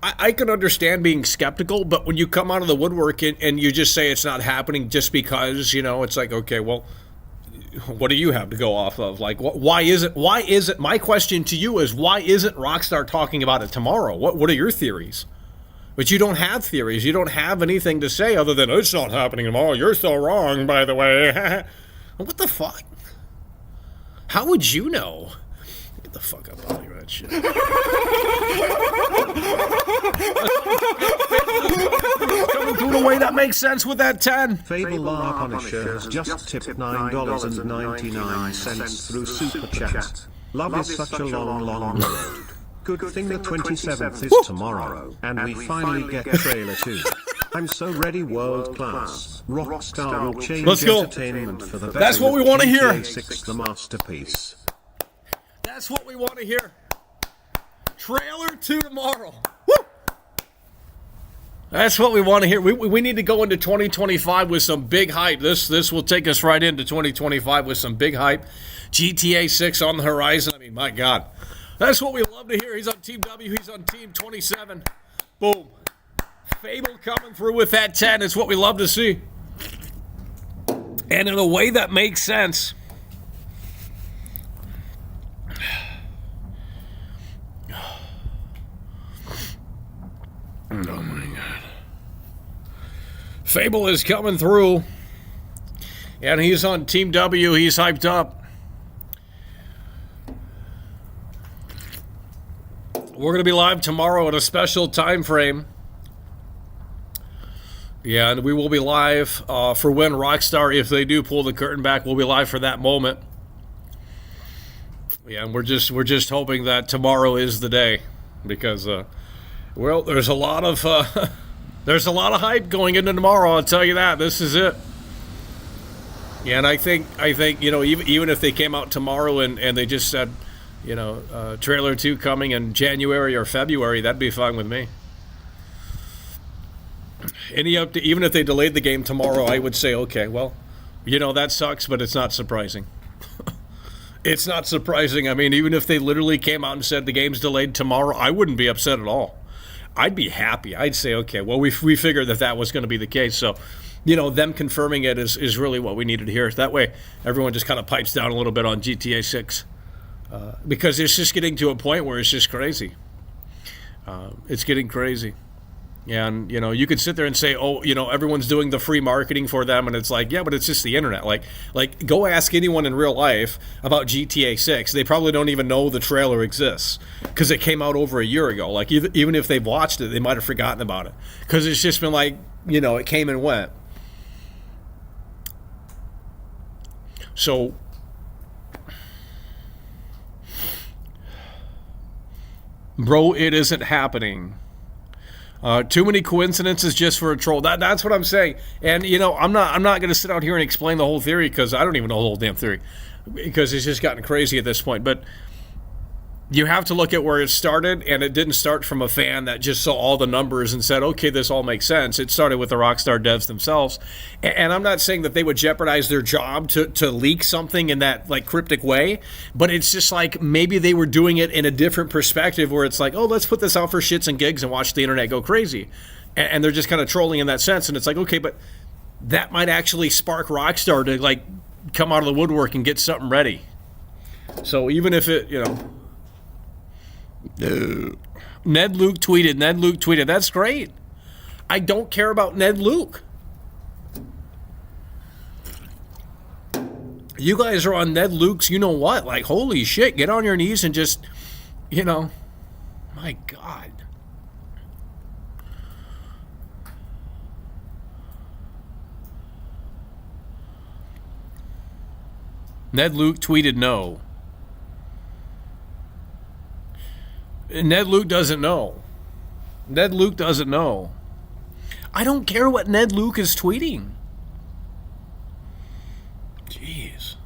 S5: I can understand being skeptical, but when you come out of the woodwork and you just say it's not happening just because, it's like, okay, well, what do you have to go off of? Like, why is it, my question to you is, why isn't Rockstar talking about it tomorrow? What are your theories? But you don't have theories. You don't have anything to say other than, it's not happening tomorrow. You're so wrong, by the way. What the fuck? How would you know? Get the fuck up out of here, that shit. Coming through the way that makes sense with that 10.
S6: Fable Lar Punisher has just tipped $9.99 through Super Chat. Love is such a long road. Good thing the 27th is tomorrow, and we finally get trailer 2. I'm so ready, world class. Rockstar will change entertainment for the better.
S5: That's what we want to hear.
S6: GTA 6, the masterpiece.
S5: That's what we want to hear. Trailer 2 tomorrow. Woo! That's what we want to hear. We need to go into 2025 with some big hype. This will take us right into 2025 with some big hype. GTA 6 on the horizon. I mean, my God. That's what we love to hear. He's on Team W. He's on Team 27. Boom. Fable coming through with that 10 is what we love to see. And in a way that makes sense. Oh my God. Fable is coming through. And he's on Team W. He's hyped up. We're going to be live tomorrow at a special time frame. Yeah, and we will be live for when Rockstar, if they do pull the curtain back, we'll be live for that moment. Yeah, and we're just hoping that tomorrow is the day, because well, there's a lot of hype going into tomorrow. I'll tell you that. This is it. Yeah, and I think even if they came out tomorrow and they just said, trailer 2 coming in January or February, that'd be fine with me. Even if they delayed the game tomorrow, I would say, okay, well, that sucks, but it's not surprising. It's not surprising. I mean, even if they literally came out and said the game's delayed tomorrow, I wouldn't be upset at all. I'd be happy. I'd say, okay, well, we figured that was going to be the case. So, them confirming it is really what we needed to hear. That way, everyone just kind of pipes down a little bit on GTA 6. Because it's just getting to a point where it's just crazy. It's getting crazy. And, you could sit there and say, oh, everyone's doing the free marketing for them. And it's like, yeah, but it's just the internet. Like go ask anyone in real life about GTA 6. They probably don't even know the trailer exists because it came out over a year ago. Like, even if they've watched it, they might have forgotten about it because it's just been like, it came and went. So, bro, it isn't happening. Too many coincidences just for a troll. That's what I'm saying. And I'm not going to sit out here and explain the whole theory because I don't even know the whole damn theory because it's just gotten crazy at this point. But you have to look at where it started, and it didn't start from a fan that just saw all the numbers and said, okay, this all makes sense. It started with the Rockstar devs themselves. And I'm not saying that they would jeopardize their job to leak something in that like cryptic way, but it's just like maybe they were doing it in a different perspective where it's like, oh, let's put this out for shits and gigs and watch the internet go crazy. And they're just kind of trolling in that sense. And it's like, okay, but that might actually spark Rockstar to like come out of the woodwork and get something ready. So even if it, Ned Luke tweeted. That's great. I don't care about Ned Luke. You guys are on Ned Luke's, you know what? Like, holy shit, get on your knees and just, my God. Ned Luke tweeted no. Ned Luke doesn't know. Ned Luke doesn't know. I don't care what Ned Luke is tweeting. Jeez.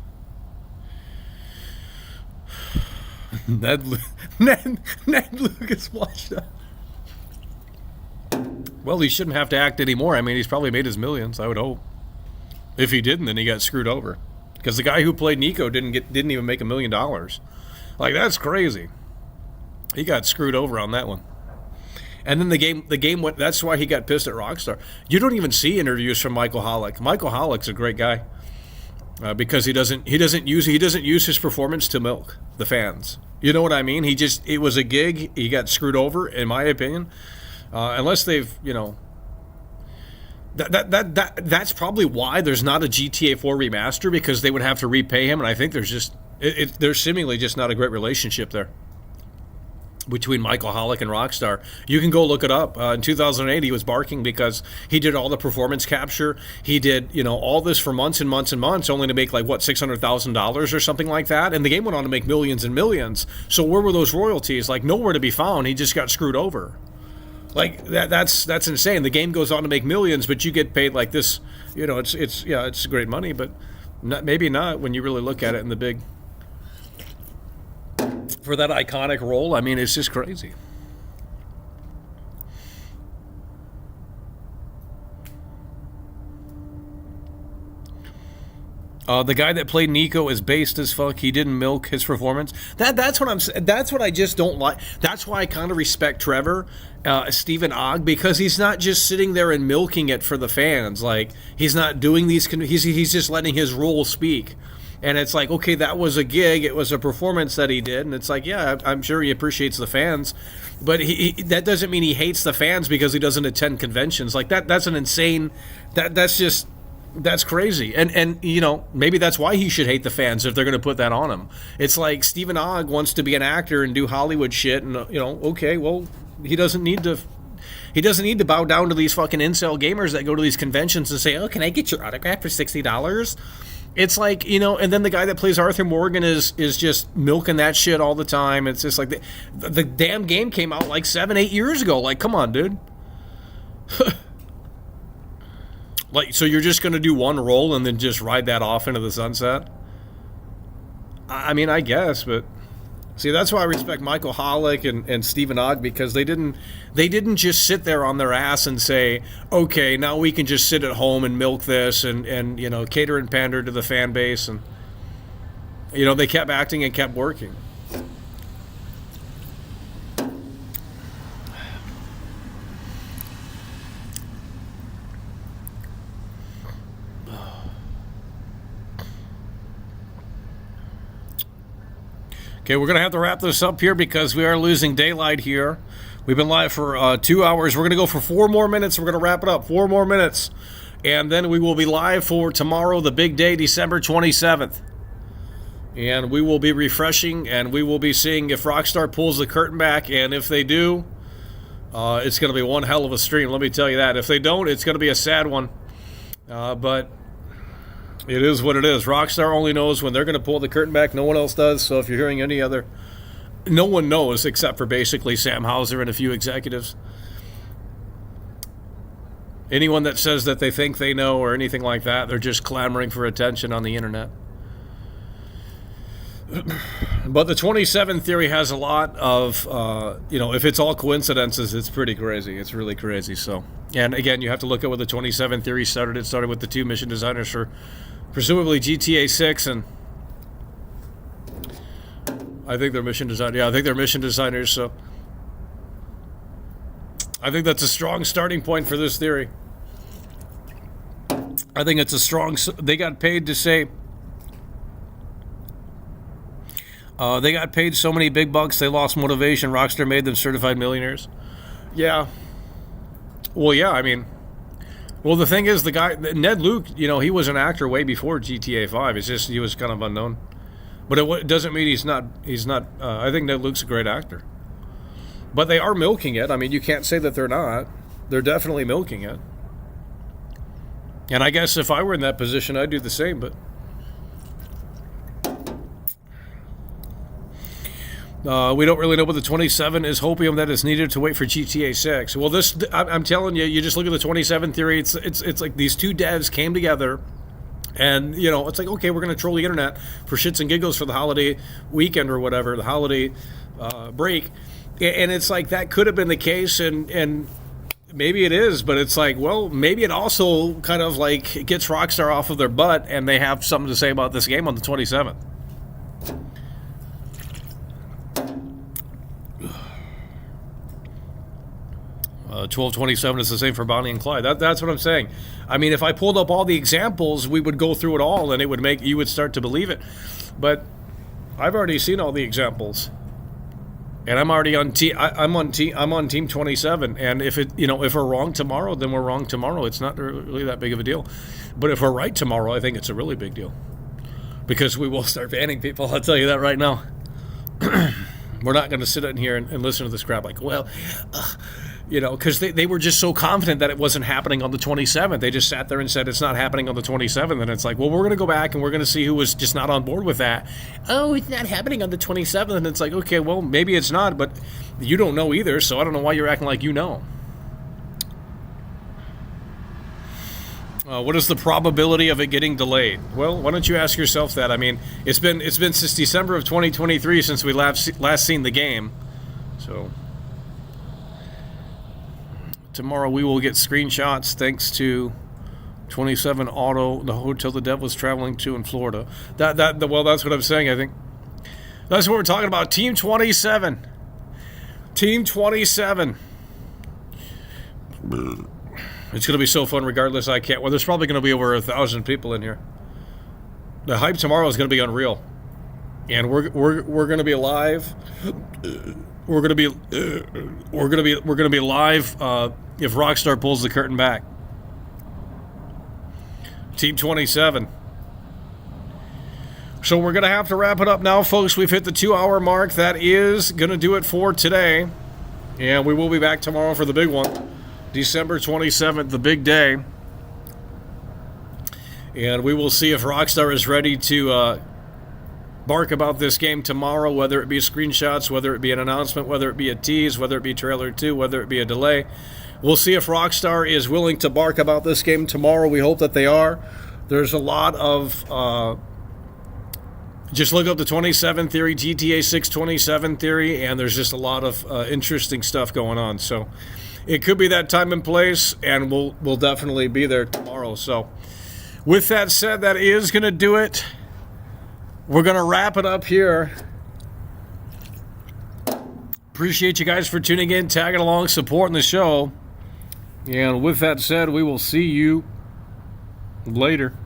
S5: Ned Luke is washed up. Well, he shouldn't have to act anymore. I mean, he's probably made his millions, I would hope. If he didn't, then he got screwed over. Because the guy who played Nico didn't even make $1 million. Like, that's crazy. He got screwed over on that one. And then the game went. That's why he got pissed at Rockstar. You don't even see interviews from Michael Hollick. Michael Hollick's a great guy because he doesn't use his performance to milk the fans. You know what I mean? It was a gig. He got screwed over, in my opinion. Unless they've that's probably why there's not a GTA 4 remaster, because they would have to repay him, and I think there's seemingly just not a great relationship there between Michael Hollick and Rockstar. You can go look it up. In 2008, he was barking because he did all the performance capture. He did, all this for months and months and months, only to make like $600,000 or something like that. And the game went on to make millions and millions. So where were those royalties? Like nowhere to be found. He just got screwed over. Like that's insane. The game goes on to make millions, but you get paid like this. It's great money, but maybe not when you really look at it in the big. For that iconic role, I mean, it's just crazy. The guy that played Nico is based as fuck. He didn't milk his performance. That's what I just don't like. That's why I kind of respect Trevor, Stephen Ogg, because he's not just sitting there and milking it for the fans. Like he's not doing these. He's just letting his role speak. And it's like, okay, that was a gig. It was a performance that he did. And it's like, yeah, I'm sure he appreciates the fans. But that doesn't mean he hates the fans because he doesn't attend conventions. Like, that's an insane... That's crazy. And maybe that's why he should hate the fans if they're going to put that on him. It's like Stephen Ogg wants to be an actor and do Hollywood shit. And, okay, well, he doesn't need to bow down to these fucking incel gamers that go to these conventions and say, oh, can I get your autograph for $60? It's like, and then the guy that plays Arthur Morgan is just milking that shit all the time. It's just like the damn game came out like 7-8 years ago. Like, come on, dude. Like, so you're just going to do one role and then just ride that off into the sunset? I mean, I guess, but see, that's why I respect Michael Hollick and Stephen Ogg, because they didn't just sit there on their ass and say, okay, now we can just sit at home and milk this and cater and pander to the fan base. And, they kept acting and kept working. Okay, we're going to have to wrap this up here because we are losing daylight here. We've been live for 2 hours. We're going to go for 4 more minutes. We're going to wrap it up. 4 more minutes. And then we will be live for tomorrow, the big day, December 27th. And we will be refreshing, and we will be seeing if Rockstar pulls the curtain back. And if they do, it's going to be one hell of a stream, let me tell you that. If they don't, it's going to be a sad one. But... it is what it is. Rockstar only knows when they're going to pull the curtain back. No one else does. So if you're hearing any other... no one knows except for basically Sam Houser and a few executives. Anyone that says that they think they know or anything like that, they're just clamoring for attention on the internet. But the 27 theory has a lot of, if it's all coincidences, it's pretty crazy. It's really crazy. So, and again, you have to look at where the 27 theory started. It started with the 2 mission designers for presumably GTA 6, and I think they're mission designers. Yeah, I think they're mission designers. So, I think that's a strong starting point for this theory. I think it's a strong. They got paid to say. They got paid so many big bucks, they lost motivation. Rockstar made them certified millionaires. Yeah. Well, yeah, I mean... Well, the thing is, the guy... Ned Luke, he was an actor way before GTA 5. It's just he was kind of unknown. But it doesn't mean he's not... I think Ned Luke's a great actor. But they are milking it. I mean, you can't say that they're not. They're definitely milking it. And I guess if I were in that position, I'd do the same, but... we don't really know what the 27 is. Hopium that is needed to wait for GTA 6. Well, I'm telling you, you just look at the 27 theory. It's like these 2 devs came together, and it's like, okay, we're going to troll the internet for shits and giggles for the holiday weekend or whatever, the holiday break, and it's like that could have been the case, and maybe it is, but it's like, well, maybe it also kind of like gets Rockstar off of their butt, and they have something to say about this game on the 27th. 1227 is the same for Bonnie and Clyde. That's what I'm saying. I mean, if I pulled up all the examples, we would go through it all, and it would make you would start to believe it. But I've already seen all the examples, and I'm already on I'm on team 27. And if we're wrong tomorrow, then we're wrong tomorrow. It's not really that big of a deal. But if we're right tomorrow, I think it's a really big deal, because we will start banning people. I'll tell you that right now. We're not going to sit in here and listen to this crap like, well. Because they were just so confident that it wasn't happening on the 27th. They just sat there and said it's not happening on the 27th. And it's like, well, we're going to go back and we're going to see who was just not on board with that. Oh, it's not happening on the 27th. And it's like, okay, well, maybe it's not, but you don't know either. So I don't know why you're acting like you know. What is the probability of it getting delayed? Well, why don't you ask yourself that? I mean, it's been since December of 2023 since we last seen the game. So... Tomorrow we will get screenshots thanks to 27 Auto, the hotel the dev was traveling to in Florida. Well, that's what I'm saying. I think that's what we're talking about. Team 27. Team 27. It's going to be so fun regardless. I can't. Well, there's probably going to be over 1,000 people in here. The hype tomorrow is going to be unreal. And we're going to be live. We're going to be live if Rockstar pulls the curtain back. Team 27. So we're going to have to wrap it up now, folks. We've hit the 2-hour mark. That is going to do it for today. And we will be back tomorrow for the big one. December 27th, the big day. And we will see if Rockstar is ready to bark about this game tomorrow, whether it be screenshots, whether it be an announcement, whether it be a tease, whether it be trailer 2, whether it be a delay. We'll see if Rockstar is willing to bark about this game tomorrow. We hope that they are. There's a lot of... just look up the 27 theory, GTA 6 27 theory, and there's just a lot of interesting stuff going on. So it could be that time and place, and we'll definitely be there tomorrow. So with that said, that is going to do it. We're going to wrap it up here. Appreciate you guys for tuning in, tagging along, supporting the show. And with that said, we will see you later.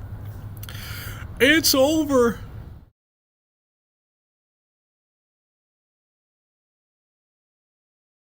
S5: It's over.